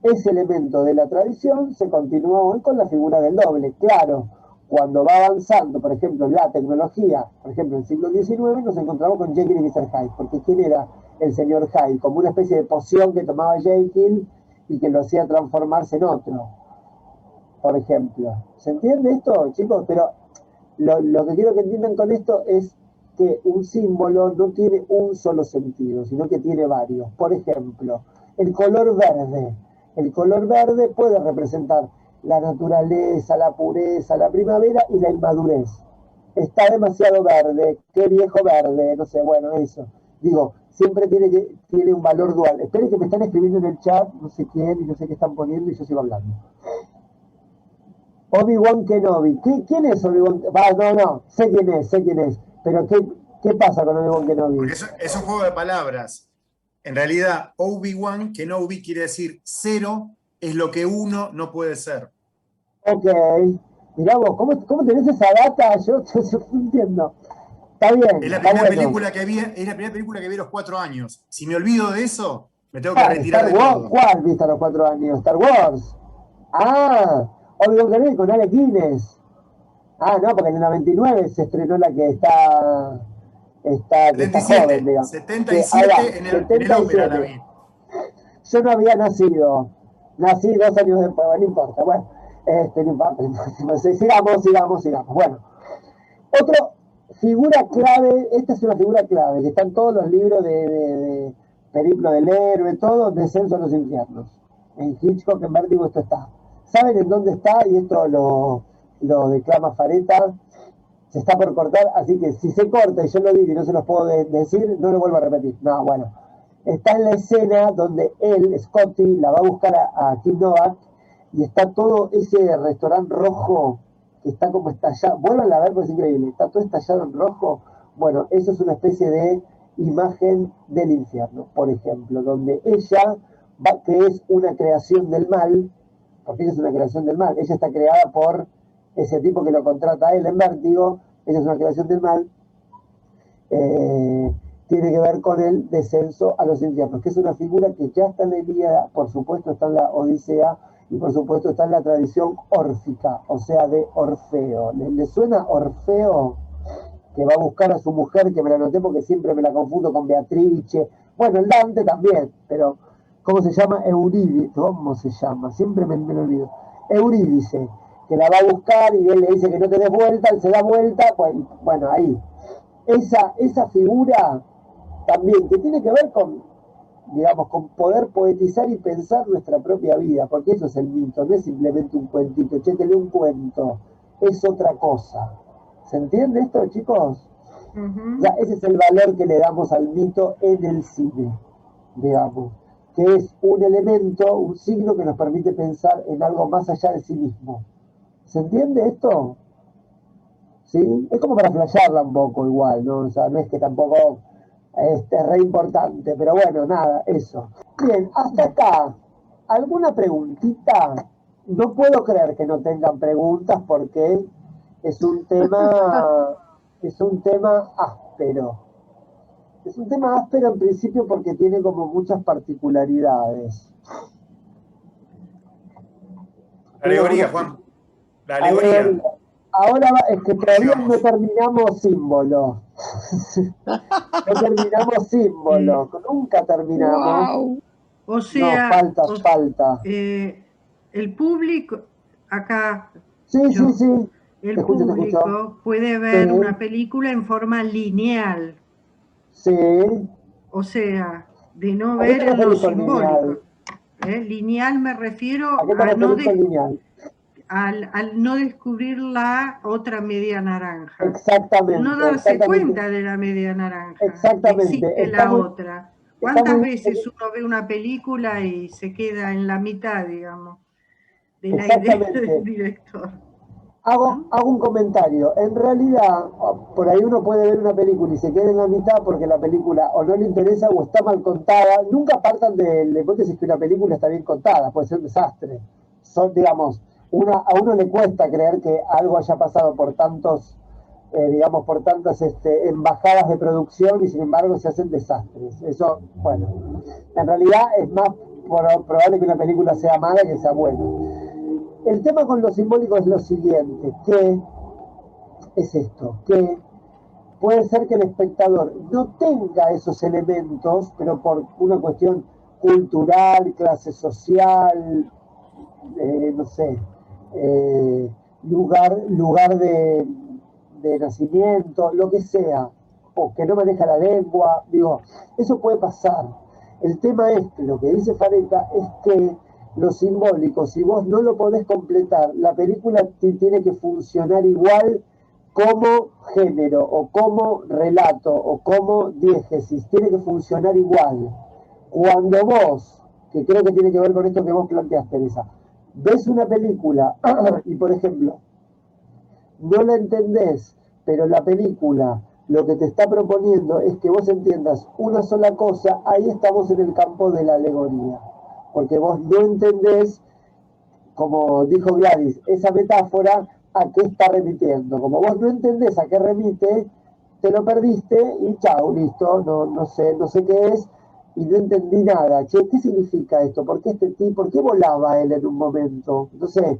ese elemento de la tradición se continúa hoy con la figura del doble. Claro, cuando va avanzando, por ejemplo, la tecnología, por ejemplo, en el siglo XIX, nos encontramos con Jekyll y Mr. Hyde, porque ¿quién era el señor Hyde? Como una especie de poción que tomaba Jekyll y que lo hacía transformarse en otro, por ejemplo. ¿Se entiende esto, chicos? Pero lo que quiero que entiendan con esto es que un símbolo no tiene un solo sentido, sino que tiene varios. Por ejemplo, el color verde. El color verde puede representar la naturaleza, la pureza, la primavera y la inmadurez. Está demasiado verde, qué viejo verde, no sé, bueno, eso. Digo, siempre tiene un valor dual. Esperen que me están escribiendo en el chat, no sé quién y no sé qué están poniendo y yo sigo hablando. Obi-Wan Kenobi. ¿Quién es Obi-Wan? No, sé quién es. Pero ¿qué pasa con Obi-Wan Kenobi?
Porque es un juego de palabras. En realidad, Obi-Wan Kenobi quiere decir 0 es lo que 1 no puede ser.
Ok. Mirá vos, ¿cómo tenés esa data? Yo no entiendo. Está bien.
Es la primera película que vi a los 4 años. Si me olvido de eso, me tengo que retirar de todo.
¿Cuál viste a los 4 años? Star Wars. Obi-Wan Kenobi con Alec Guinness. No, porque en el 99 se estrenó la que está
77,
joven, digamos.
77 en el ópera la vi.
Yo no había nacido. Nací 2 años después, no importa. Bueno, no importa. Sigamos. Bueno, otra figura clave, esta es una figura clave, que está en todos los libros de Periplo del Héroe, todo, Descenso a los Infiernos. En Hitchcock, en Vértigo, esto está. ¿Saben en dónde está? Y esto lo declama Fareta. Se está por cortar, así que si se corta y yo lo digo y no se los puedo decir, no lo vuelvo a repetir. No, bueno. Está en la escena donde él, Scotty, la va a buscar a Kim Novak y está todo ese restaurante rojo que está como estallado. Vuelvan a ver porque es increíble. Está todo estallado en rojo. Bueno, eso es una especie de imagen del infierno, por ejemplo, donde ella, que es una creación del mal, porque ella es una creación del mal, ella está creada por ese tipo que lo contrata a él en Vértigo, ella es una creación del mal, tiene que ver con el descenso a los infiernos, que es una figura que ya está en la Ilíada, por supuesto está en la Odisea, y por supuesto está en la tradición órfica, o sea, de Orfeo. ¿Le suena Orfeo? Que va a buscar a su mujer, que me la anoté porque siempre me la confundo con Beatrice. Bueno, el Dante también, pero ¿cómo se llama? Eurídice. ¿Cómo se llama? Siempre me lo olvido. Eurídice, que la va a buscar y él le dice que no te des vuelta, él se da vuelta, pues, bueno, ahí. Esa figura también, que tiene que ver con, digamos, con poder poetizar y pensar nuestra propia vida, porque eso es el mito, no es simplemente un cuentito, che, te leo un cuento, es otra cosa. ¿Se entiende esto, chicos?
Ujú.
O sea, ese es el valor que le damos al mito en el cine, digamos, que es un elemento, un signo que nos permite pensar en algo más allá de sí mismo. ¿Se entiende esto? ¿Sí? Es como para flashearla un poco igual, ¿no? O sea, no es que tampoco es re importante, pero bueno, nada, eso. Bien, hasta acá, ¿alguna preguntita? No puedo creer que no tengan preguntas porque es un tema, es un tema áspero. Es un tema áspero en principio porque tiene como muchas particularidades.
La alegoría, Juan. La
Alegoría.
alegoría.
Ahora es que
¿Por dónde
todavía no
vamos?
terminamos símbolo. No terminamos símbolo. Nunca terminamos.
¡Wow!
O
No,
sea,
falta, falta.
el público, acá
Sí, sí,
yo,
sí. Te
el
escucho, te escucho.
público puede ver una
Sí,
película en forma lineal,
sí.
o sea, de no
¿A qué
ver
te
en lo
referís con lineal?
simbólico. Lineal me refiero
¿A qué te referís con lineal?
al no descubrir la otra media naranja, no
Exactamente,
darse
exactamente,
cuenta de la media naranja, que
exactamente.
existe la otra.
Está
¿Cuántas
muy
veces uno ve una película y se queda en la mitad, digamos, de la idea del
exactamente.
director? ¿No?
Hago un comentario. En realidad, por ahí uno puede ver una película y se queda en la mitad porque la película o no le interesa o está mal contada. Nunca partan de la hipótesis que una película está bien contada, puede ser un desastre. Son, digamos, a uno le cuesta creer que algo haya pasado por tantos, digamos, por tantas embajadas de producción y sin embargo se hacen desastres. Eso, bueno, en realidad es más probable que una película sea mala que sea buena. El tema con lo simbólico es lo siguiente, que es esto, que puede ser que el espectador no tenga esos elementos, pero por una cuestión cultural, clase social, no sé, eh, lugar de nacimiento, lo que sea, o que no maneja la lengua, digo, eso puede pasar. El tema es que lo que dice Fareca es que lo simbólico, si vos no lo podés completar, la película tiene que funcionar igual como género, o como relato, o como diégesis, tiene que funcionar igual. Cuando vos, que creo que tiene que ver con esto que vos planteaste, Teresa, ves una película y, por ejemplo, no la entendés, pero la película lo que te está proponiendo es que vos entiendas una sola cosa, ahí estamos en el campo de la alegoría. Porque vos no entendés, como dijo Gladys, esa metáfora a qué está remitiendo. Como vos no entendés a qué remite, te lo perdiste y chao, listo, no sé qué es y no entendí nada. Che, ¿qué significa esto? ¿Por qué este tipo, por qué volaba él en un momento? No sé,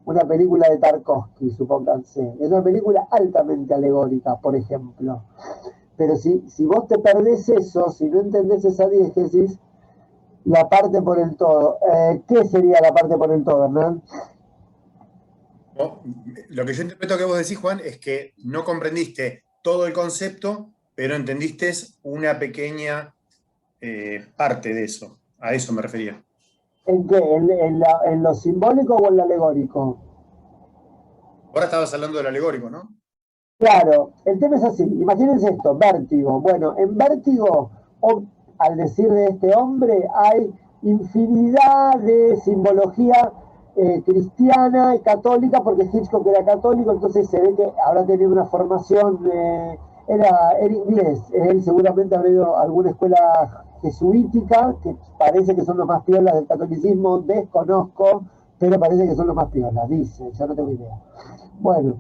una película de Tarkovsky, supónganse. Es una película altamente alegórica, por ejemplo. Pero si vos te perdés eso, si no entendés esa diégesis, la parte por el todo. ¿Qué sería la parte por el todo, Hernán?
No, lo que yo interpreto que vos decís, Juan, es que no comprendiste todo el concepto, pero entendiste una pequeña parte de eso. A eso me refería.
¿En qué? ¿En lo simbólico o en lo alegórico?
Ahora estabas hablando del alegórico, ¿no?
Claro, el tema es así. Imagínense esto, vértigo. Bueno, en vértigo, al decir de este hombre, hay infinidad de simbología cristiana y católica, porque Hitchcock era católico, entonces se ve que habrá tenido una formación, era inglés, él seguramente habrá ido a alguna escuela jesuítica, que parece que son los más piolas del catolicismo, desconozco, pero parece que son los más piolas, dice, yo no tengo idea. Bueno,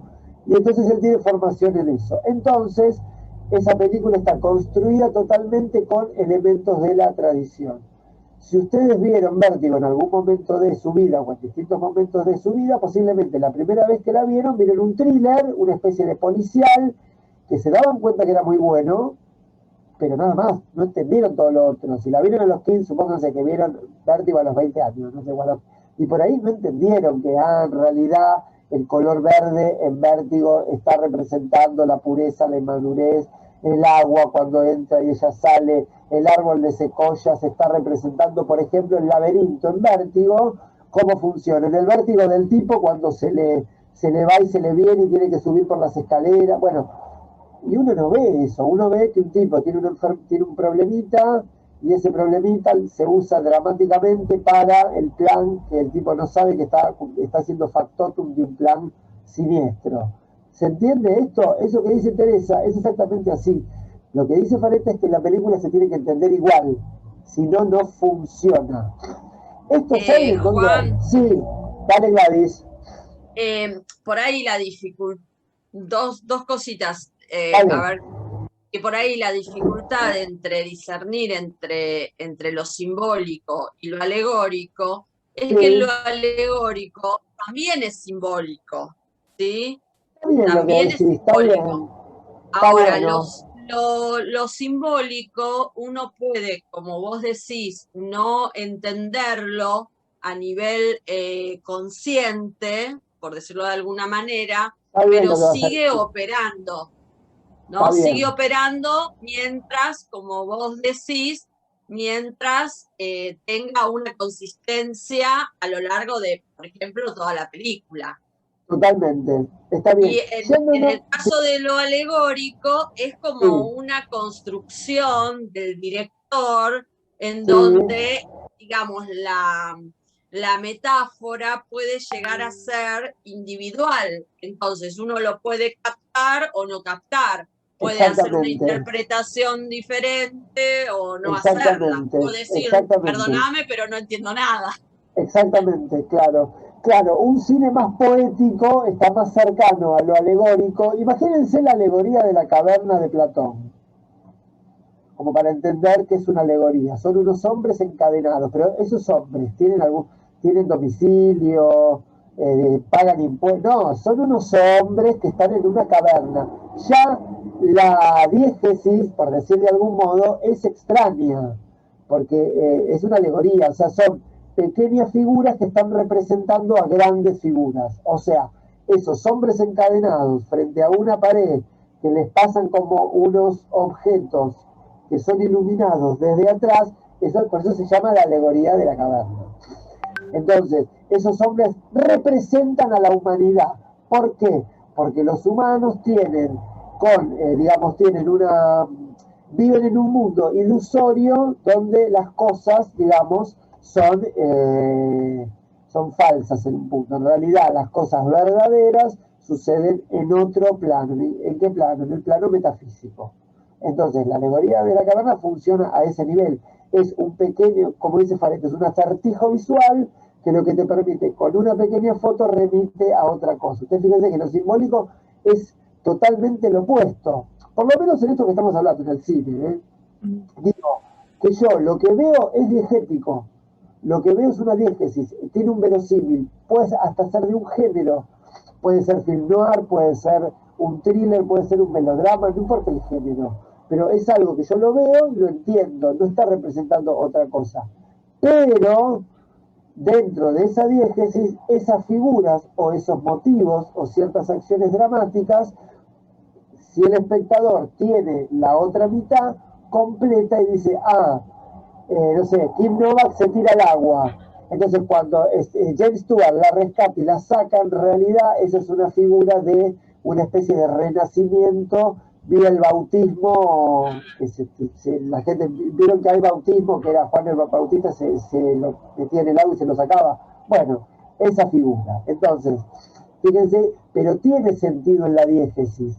y entonces él tiene formación en eso. Entonces, esa película está construida totalmente con elementos de la tradición. Si ustedes vieron Vértigo en algún momento de su vida o en distintos momentos de su vida, posiblemente la primera vez que la vieron un thriller, una especie de policial, que se daban cuenta que era muy bueno, pero nada más, no entendieron todo lo otro. Si la vieron a los 15, supónganse que vieron Vértigo a los 20 años, no sé, bueno, y por ahí no entendieron que en realidad el color verde en Vértigo está representando la pureza, la inmadurez, el agua cuando entra y ella sale, el árbol de secoya se está representando, por ejemplo, el laberinto en Vértigo, cómo funciona. En el vértigo del tipo cuando se le va y se le viene y tiene que subir por las escaleras, bueno, Y uno no ve eso, uno ve que un tipo tiene un problemita y ese problemita se usa dramáticamente para el plan que el tipo no sabe que está haciendo factotum de un plan siniestro. ¿Se entiende esto? Eso que dice Teresa es exactamente así. Lo que dice Faretta es que la película se tiene que entender igual, si no, no funciona. Esto sabe
Juan,
sí, dale Gladys.
por ahí la dificultad, dos cositas, a ver, que por ahí la dificultad entre discernir entre lo simbólico y lo alegórico es
Sí.
que lo alegórico también es simbólico, ¿sí?
Está bien
También
lo que
es
decís, está
simbólico.
bien. Está
Ahora,
bueno.
lo simbólico, uno puede, como vos decís, no entenderlo a nivel consciente, por decirlo de alguna manera,
Está bien
pero
lo que vas a
sigue
decir.
operando,
Está
¿no?
bien.
Sigue operando mientras, como vos decís, mientras tenga una consistencia a lo largo de, por ejemplo, toda la película.
Totalmente. Está bien.
Y en el caso de lo alegórico es como una construcción del director en donde, digamos, la metáfora puede llegar a ser individual. Entonces uno lo puede captar o no captar. Puede hacer una interpretación diferente o no hacerla. O decir, perdóname, pero no entiendo nada.
Exactamente, claro. Claro, un cine más poético está más cercano a lo alegórico. Imagínense la alegoría de la caverna de Platón, como para entender que es una alegoría. Son unos hombres encadenados, pero esos hombres tienen domicilio, pagan impuestos. No, son unos hombres que están en una caverna. Ya la diégesis, por decir de algún modo, es extraña, porque es una alegoría, o sea, son pequeñas figuras que están representando a grandes figuras. O sea, esos hombres encadenados frente a una pared que les pasan como unos objetos que son iluminados desde atrás, por eso se llama la alegoría de la caverna. Entonces, esos hombres representan a la humanidad. ¿Por qué? Porque los humanos tienen viven en un mundo ilusorio donde las cosas, digamos, son falsas en un punto. En realidad, las cosas verdaderas suceden en otro plano. ¿En qué plano? En el plano metafísico. Entonces, la alegoría de la caverna funciona a ese nivel. Es un pequeño, como dice Faretta, es un acertijo visual que lo que te permite, con una pequeña foto, remite a otra cosa. Ustedes fíjense que lo simbólico es totalmente lo opuesto. Por lo menos en esto que estamos hablando, en el cine. Digo, que yo lo que veo es diegético. Lo que veo es una diégesis, tiene un verosímil, puede hasta ser de un género. Puede ser film noir, puede ser un thriller, puede ser un melodrama, no importa el género. Pero es algo que yo lo veo y lo entiendo, no está representando otra cosa. Pero dentro de esa diégesis, esas figuras o esos motivos o ciertas acciones dramáticas, si el espectador tiene la otra mitad, completa y dice, no sé, Kim Novak se tira al agua. Entonces cuando James Stewart la rescata y la saca, en realidad esa es una figura de una especie de renacimiento vía el bautismo, que la gente, vieron que hay bautismo, que era Juan el Bautista, se lo metía en el agua y se lo sacaba. Bueno, esa figura. Entonces, fíjense, pero tiene sentido en la diégesis.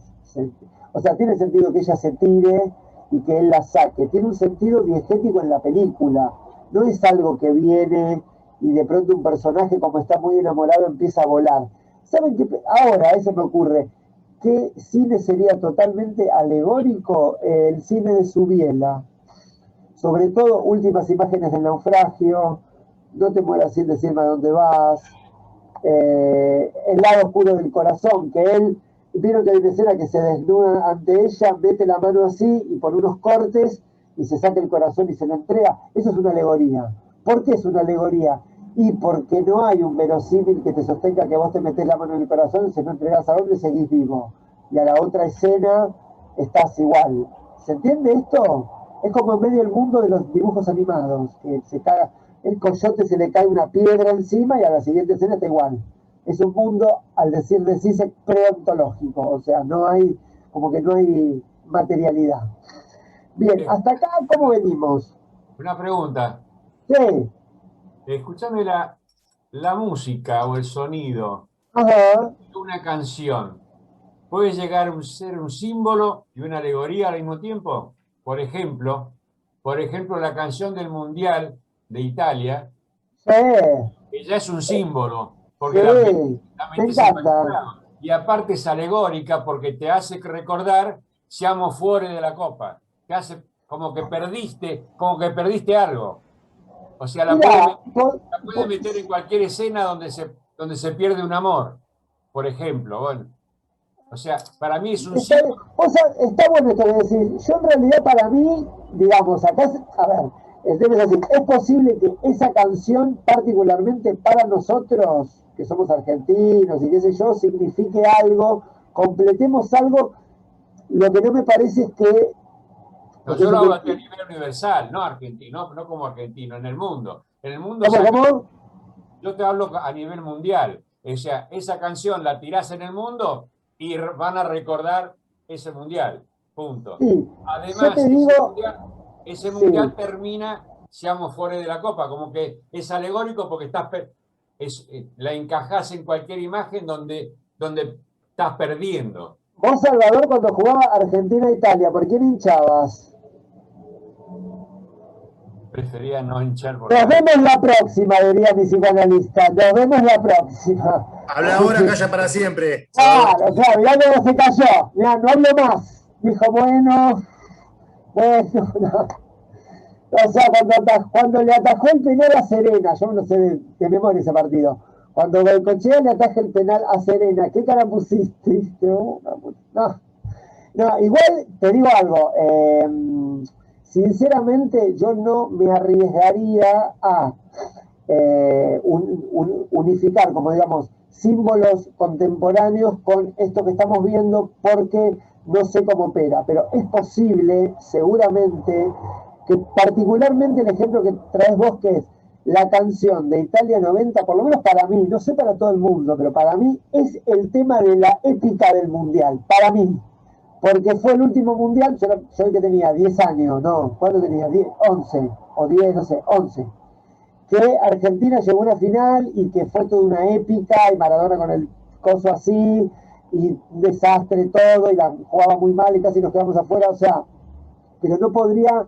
O sea, tiene sentido que ella se tire y que él la saque. Tiene un sentido diegético en la película. No es algo que viene y de pronto un personaje, como está muy enamorado, empieza a volar. ¿Saben qué? Ahora, eso me ocurre. ¿Qué cine sería totalmente alegórico? El cine de Subiela. Sobre todo, Últimas imágenes del naufragio, No te mueras sin decirme a dónde vas, El lado oscuro del corazón, que él, vieron que hay una escena que se desnuda ante ella, mete la mano así y por unos cortes y se saca el corazón y se lo entrega. Eso es una alegoría. ¿Por qué es una alegoría? Y porque no hay un verosímil que te sostenga que vos te metés la mano en el corazón y se lo entregás a otro y seguís vivo. Y a la otra escena estás igual. ¿Se entiende esto? Es como en medio del mundo de los dibujos animados, que se caga, el coyote se le cae una piedra encima y a la siguiente escena está igual. Es un mundo, al decir de sí, preontológico, o sea, no hay, como que no hay materialidad. Bien, hasta acá, ¿cómo venimos?
Una pregunta.
Sí.
Escuchame la música o el sonido
Ajá.
de una canción. ¿Puede llegar a ser un símbolo y una alegoría al mismo tiempo? Por ejemplo, la canción del Mundial de Italia,
Sí.
que ya es un símbolo, porque la
Sí. Me
metes en cualquier
encanta.
lado. Y aparte es alegórica porque te hace recordar siamo fuori de la copa. Te hace como que perdiste algo. O sea,
Mira,
la puede meter en cualquier escena donde se pierde un amor, por ejemplo. Bueno, o sea, para mí es un
está,
símbolo.
está bueno esto de decir, yo en realidad para mí, digamos, acá, a ver, el tema es así, es posible que esa canción, particularmente para nosotros, que somos argentinos y qué sé yo, signifique algo, completemos algo, lo que no me parece es que...
No, yo lo hablo a nivel universal, no argentino, no como argentino, en el mundo. En el mundo
¿Cómo?
yo te hablo a nivel mundial. O sea, esa canción la tirás en el mundo y van a recordar ese mundial. Punto.
Sí, yo
Además,
te digo...
ese
Sí.
mundial termina, seamos fuera de la copa, como que es alegórico porque la encajás en cualquier imagen donde estás perdiendo.
Vos, Salvador, cuando jugaba Argentina-Italia, ¿por quién hinchabas?
Prefería no hinchar por
Nos
nadie.
vemos la próxima, diría mi psicoanalista. Nos vemos la próxima.
Habla ahora, calla para siempre.
Claro, claro, mirá cómo se cayó. Mirá, no hablo más. Dijo, bueno, no. O sea, cuando le atajó el penal a Serena, yo no sé de memoria ese partido. Cuando Bengochea le ataja el penal a Serena, ¿qué cara pusiste? No, no, igual te digo algo. Sinceramente, yo no me arriesgaría a unificar, como digamos, símbolos contemporáneos con esto que estamos viendo, porque no sé cómo opera, pero es posible, seguramente, que particularmente el ejemplo que traes vos, que es la canción de Italia 90, por lo menos para mí, no sé para todo el mundo, pero para mí es el tema de la épica del mundial, para mí, porque fue el último mundial, yo el que tenía 10 años, no, ¿cuánto tenía? 10, 11 o 10, no sé, 11, que Argentina llegó a una final y que fue toda una épica, y Maradona con el coso así, y un desastre todo, y la jugaba muy mal y casi nos quedamos afuera, o sea, pero no podría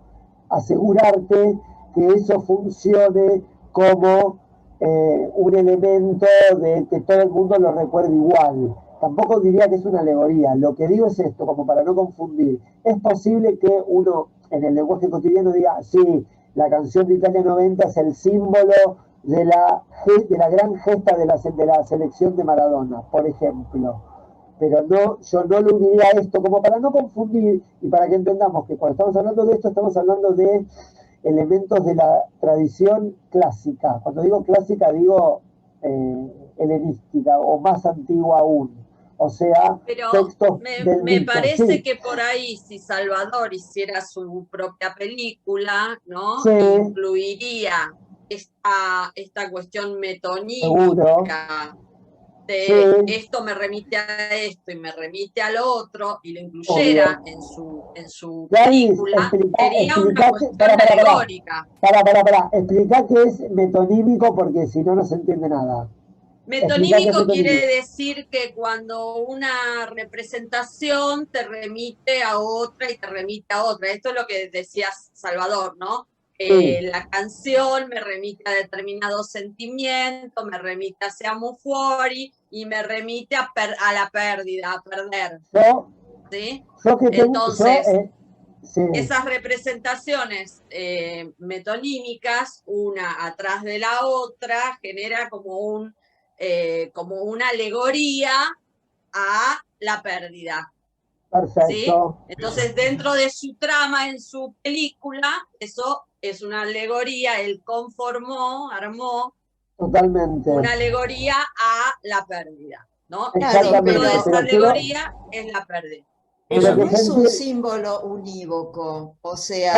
asegurarte que eso funcione como un elemento de que todo el mundo lo recuerde igual. Tampoco diría que es una alegoría. Lo que digo es esto, como para no confundir. Es posible que uno en el lenguaje cotidiano diga, sí, la canción de Italia 90 es el símbolo de la gran gesta de la selección de Maradona, por ejemplo. Pero no, yo no lo uniría a esto, como para no confundir y para que entendamos que cuando estamos hablando de esto, estamos hablando de elementos de la tradición clásica. Cuando digo clásica, digo helenística o más antigua aún. O sea,
pero
textos del
me
mito.
parece
Sí.
que por ahí, si Salvador hiciera su propia película, ¿no?
Sí.
Incluiría esta cuestión metonímica de
Sí.
esto me remite a esto y me remite al otro, y lo incluyera en su película, sería una cuestión alegórica.
Explica qué es metonímico, porque si no, no se entiende nada.
Metonímico quiere decir que cuando una representación te remite a otra y te remite a otra. Esto es lo que decías, Salvador, ¿no?
Sí.
La canción me remite a determinado sentimiento, me remite a Siamo Fuori y me remite a la pérdida, a perder. ¿Sí? Entonces,
sí.
Esas representaciones metonímicas, una atrás de la otra, genera como una alegoría a la pérdida.
Perfecto.
¿Sí? Entonces, dentro de su trama, en su película, eso es una alegoría, él armó
totalmente
una alegoría a la pérdida, ¿no?
Exactamente.
Dentro de esa alegoría es la pérdida.
Pero no es un símbolo unívoco, o sea,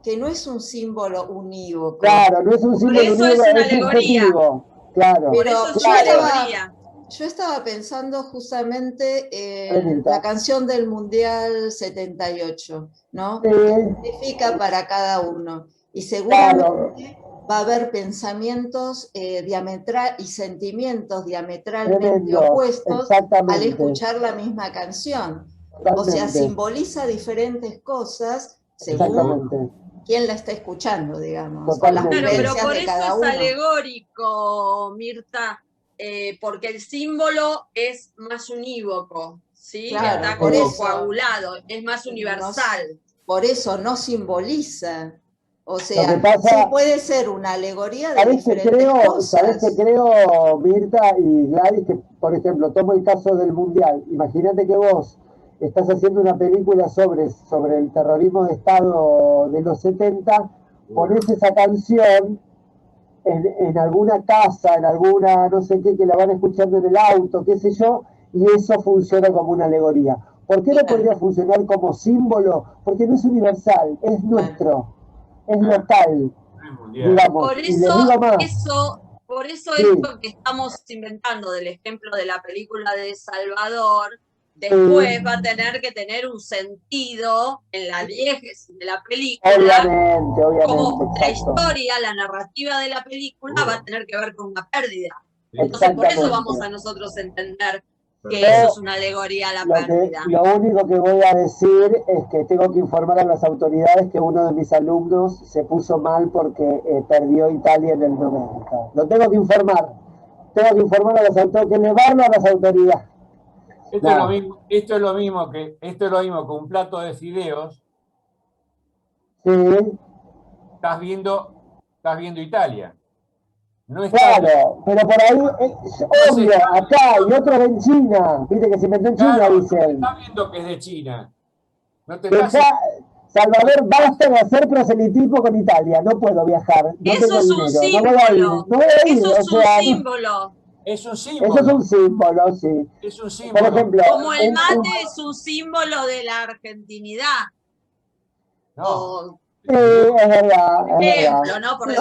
que no es un símbolo unívoco.
Claro, no es un símbolo unívoco,
es una alegoría.
subjetivo. Claro.
Por eso es una alegoría.
Yo estaba pensando justamente en
Anita.
la canción del Mundial 78, ¿no?
Sí.
¿Qué significa para cada uno? Y seguramente va a haber pensamientos y sentimientos diametralmente
Tremendo,
opuestos al
exactamente.
escuchar la misma canción. O sea,
Totalmente.
simboliza diferentes cosas según
Exactamente.
quién la está escuchando, digamos, o las
Totalmente.
Claro, pero
vivencias
por
de
eso
cada
es
uno.
alegórico, Mirta, porque el símbolo es más unívoco, ¿sí?
Claro,
Está
por
como
eso
coagulado, es más universal.
Por eso no simboliza. O
Lo que
sea,
pasa,
sí puede ser una alegoría de
¿sabés qué
diferentes
creo? ¿Sabés qué
cosas.
creo, Mirta y Gladys? Que, por ejemplo, tomo el caso del Mundial. Imagínate que vos estás haciendo una película sobre el terrorismo de Estado de los 70, ponés esa canción en alguna casa, en alguna no sé qué, que la van escuchando en el auto, qué sé yo, y eso funciona como una alegoría. ¿Por qué no
Claro.
podría funcionar como símbolo? Porque no es universal, es nuestro, es local, digamos.
Por
Y les digo más.
eso
Sí.
esto que estamos inventando del ejemplo de la película de Salvador, después va a tener que tener un sentido en la diégesis de la película.
Obviamente,
Como la
exacto.
historia, la narrativa de la película va a tener que ver con una pérdida. Entonces, por eso vamos a nosotros entender que eso es una alegoría a la pérdida.
Lo único que voy a decir es que tengo que informar a las autoridades que uno de mis alumnos se puso mal porque perdió Italia en el 90. Lo tengo que informar. Tengo que informar a las autoridades, que elevarlo a las autoridades.
Esto es lo mismo que un plato de fideos.
Sí.
Estás viendo Italia. No
claro, pero por ahí es obvio, acá y otros en China. Viste que se inventó en China, dicen.
Estás viendo que es de China. No te
Salvador, basta de hacer proselitismo con Italia. No puedo viajar. No
Eso
tengo
es
dinero.
un símbolo.
No voy a ir.
Eso es un
sea,
símbolo.
Es un símbolo.
Eso es un símbolo, sí.
Es un símbolo.
Por ejemplo,
como el mate es un símbolo de la argentinidad.
No.
Sí, es verdad.
Ejemplo, ¿no? Por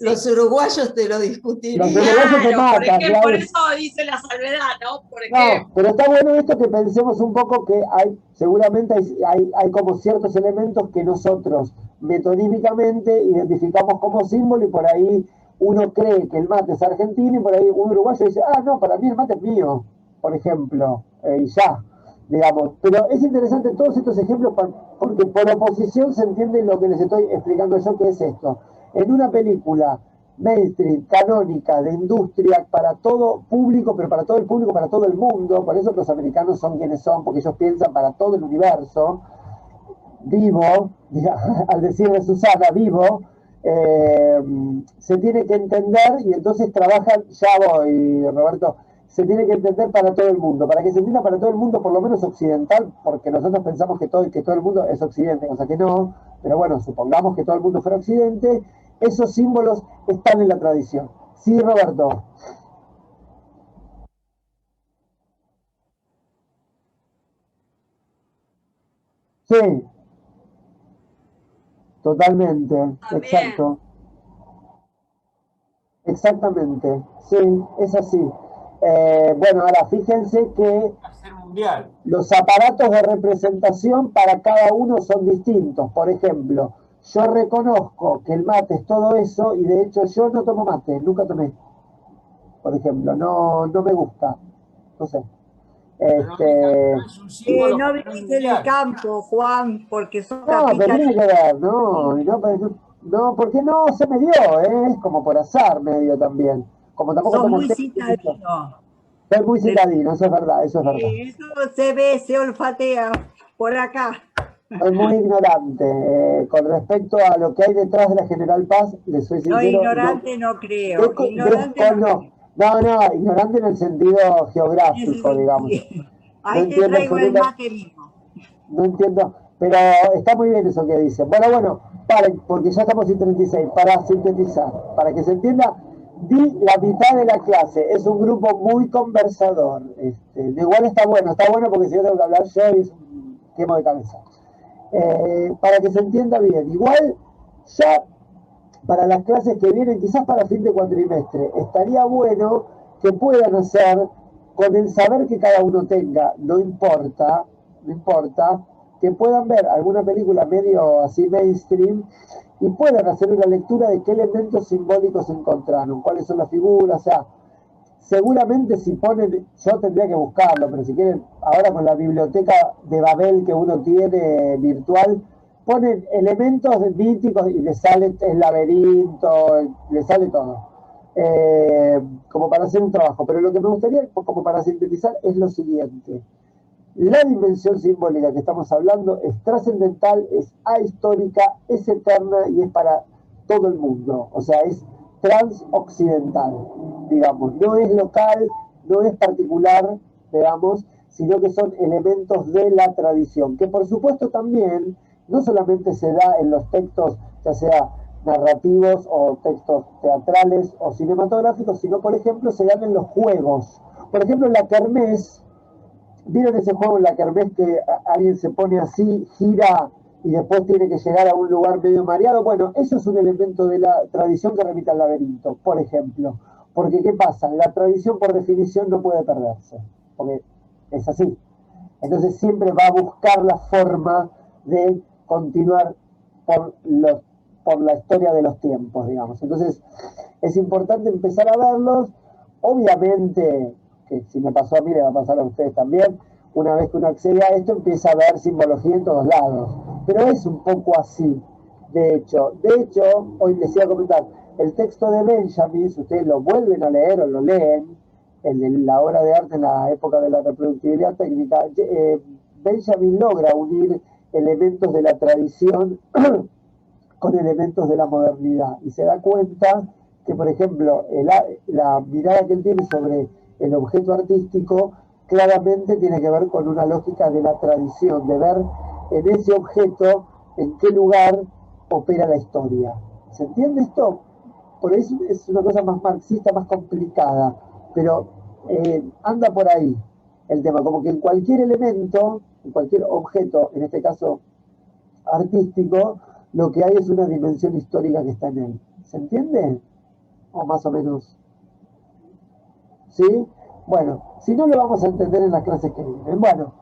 los uruguayos te lo discutirían.
Los uruguayos se matan,
por eso dice la salvedad, ¿no? Por
ejemplo. No, pero está bueno esto que pensemos un poco que seguramente hay como ciertos elementos que nosotros metonímicamente identificamos como símbolo y por ahí uno cree que el mate es argentino y por ahí un uruguayo dice, no, para mí el mate es mío, por ejemplo, y ya, digamos. Pero es interesante todos estos ejemplos porque por oposición se entiende lo que les estoy explicando yo, que es esto. En una película mainstream, canónica, de industria, para todo público, pero para todo el público, para todo el mundo, por eso los americanos son quienes son, porque ellos piensan para todo el universo, vivo, al decir de Susana, vivo, se tiene que entender y entonces trabajan, ya voy, Roberto, se tiene que entender para todo el mundo, para que se entienda para todo el mundo, por lo menos occidental, porque nosotros pensamos que todo el mundo es occidente, o sea que no, pero bueno, supongamos que todo el mundo fuera occidente, esos símbolos están en la tradición. Sí, Roberto. Sí. Totalmente, exacto. Exactamente, sí, es así. Bueno, ahora fíjense que los aparatos de representación para cada uno son distintos. Por ejemplo, yo reconozco que el mate es todo eso y de hecho yo no tomo mate, nunca tomé. Por ejemplo, no me gusta, no sé.
No viniste del campo, Juan, porque sos capitalino.
Pero tiene que ver, no, porque no se me dio, es como por azar medio también. Como tampoco
sos muy citadino.
Soy muy citadino, eso es verdad, eso es verdad.
Eso se ve, se olfatea por acá.
Soy muy ignorante con respecto a lo que hay detrás de la General Paz, le soy sincero.
No, ignorante no creo. Ignorante
no, ignorante en el sentido geográfico, digamos.
Ahí te traigo el mate mismo.
No entiendo, pero está muy bien eso que dicen. Bueno, paren, porque ya estamos en 36, para sintetizar, para que se entienda, di la mitad de la clase, es un grupo muy conversador. Igual está bueno porque si yo tengo que hablar yo es un quemo de cabeza. Para que se entienda bien, igual ya para las clases que vienen, quizás para fin de cuatrimestre, estaría bueno que puedan hacer con el saber que cada uno tenga, no importa, que puedan ver alguna película medio así mainstream y puedan hacer una lectura de qué elementos simbólicos encontraron, cuáles son las figuras, o sea, seguramente si ponen, yo tendría que buscarlo, pero si quieren, ahora con la biblioteca de Babel que uno tiene virtual, ponen elementos míticos y le sale el laberinto, le sale todo. Como para hacer un trabajo. Pero lo que me gustaría, como para sintetizar, es lo siguiente. La dimensión simbólica que estamos hablando es trascendental, es ahistórica, es eterna y es para todo el mundo. O sea, es transoccidental, digamos. No es local, no es particular, digamos, sino que son elementos de la tradición, que por supuesto también no solamente se da en los textos, ya sea narrativos o textos teatrales o cinematográficos, sino por ejemplo se dan en los juegos. Por ejemplo, en la kermés, ¿vieron ese juego en la kermés que alguien se pone así, gira y después tiene que llegar a un lugar medio mareado? Bueno, eso es un elemento de la tradición que remite al laberinto, por ejemplo. Porque ¿qué pasa? La tradición por definición no puede perderse, porque es así. Entonces siempre va a buscar la forma de continuar por la historia de los tiempos, digamos. Entonces es importante empezar a verlos. Obviamente, que si me pasó a mí, le va a pasar a ustedes también, una vez que uno accede a esto, empieza a ver simbología en todos lados. Pero es un poco así, de hecho. Hoy les iba a comentar, el texto de Benjamin, si ustedes lo vuelven a leer o lo leen, el de la obra de arte en la época de la reproductibilidad técnica, Benjamin logra unir elementos de la tradición con elementos de la modernidad y se da cuenta que, por ejemplo, la mirada que él tiene sobre el objeto artístico claramente tiene que ver con una lógica de la tradición, de ver en ese objeto en qué lugar opera la historia. ¿Se entiende esto? Por eso es una cosa más marxista, más complicada, pero anda por ahí el tema, como que en cualquier elemento, en cualquier objeto, en este caso artístico, lo que hay es una dimensión histórica que está en él. ¿Se entiende? O más o menos. ¿Sí? Bueno, si no lo vamos a entender en las clases que vienen. Bueno,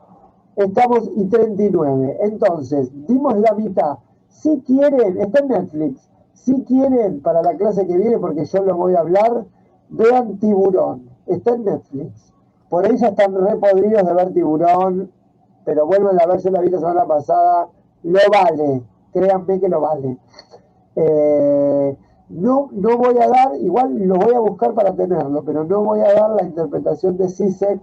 estamos y 39. Entonces, dimos la mitad. Si quieren, está en Netflix. Si quieren, para la clase que viene, porque yo lo voy a hablar, vean Tiburón. Está en Netflix. Por ahí ya están re podridos de ver Tiburón, pero vuelvan a ver, yo la vi la semana pasada. Lo vale. Créanme que lo vale. No voy a dar, igual lo voy a buscar para tenerlo, pero no voy a dar la interpretación de Zizek,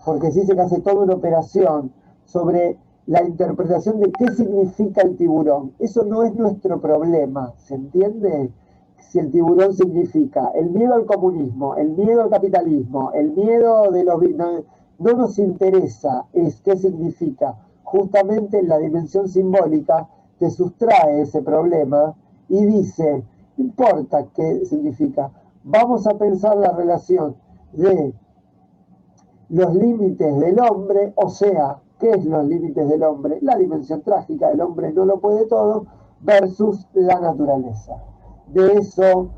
porque Zizek hace toda una operación sobre la interpretación de qué significa el tiburón. Eso no es nuestro problema, ¿se entiende? Si el tiburón significa el miedo al comunismo, el miedo al capitalismo, el miedo de los... No nos interesa es qué significa. Justamente la dimensión simbólica te sustrae ese problema y dice, no importa qué significa, vamos a pensar la relación de los límites del hombre, o sea, ¿qué es los límites del hombre? La dimensión trágica, el hombre no lo puede todo, versus la naturaleza. De eso,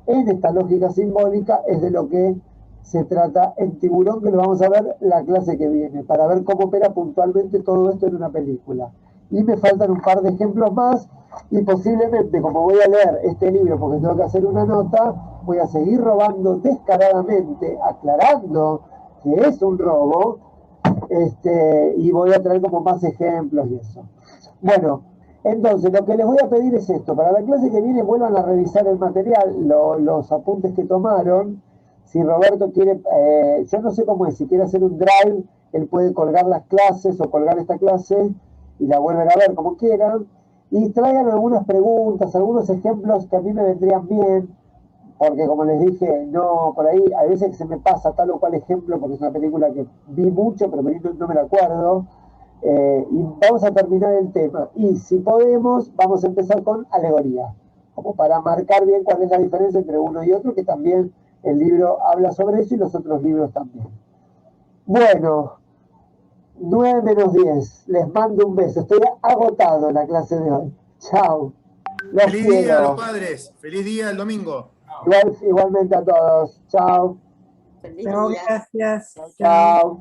en esta lógica simbólica, es de lo que se trata en Tiburón, que lo vamos a ver la clase que viene, para ver cómo opera puntualmente todo esto en una película. Y me faltan un par de ejemplos más, y posiblemente, como voy a leer este libro porque tengo que hacer una nota, voy a seguir robando descaradamente, aclarando que es un robo, y voy a traer como más ejemplos y eso. Bueno, entonces lo que les voy a pedir es esto, para la clase que viene vuelvan a revisar el material, los apuntes que tomaron. Si Roberto quiere, yo no sé cómo es, si quiere hacer un drive, él puede colgar las clases o colgar esta clase y la vuelven a ver como quieran, y traigan algunas preguntas, algunos ejemplos que a mí me vendrían bien, porque como les dije, no, por ahí a veces se me pasa tal o cual ejemplo, porque es una película que vi mucho, pero no me la acuerdo, y vamos a terminar el tema, y si podemos, vamos a empezar con alegoría, como para marcar bien cuál es la diferencia entre uno y otro, que también el libro habla sobre eso y los otros libros también. Bueno, 9 menos 10. Les mando un beso. Estoy agotado en la clase de hoy. Chao.
Feliz día a los padres. Feliz día el domingo.
Igualmente a todos. Chao.
Feliz
No,
día.
gracias.
Chao.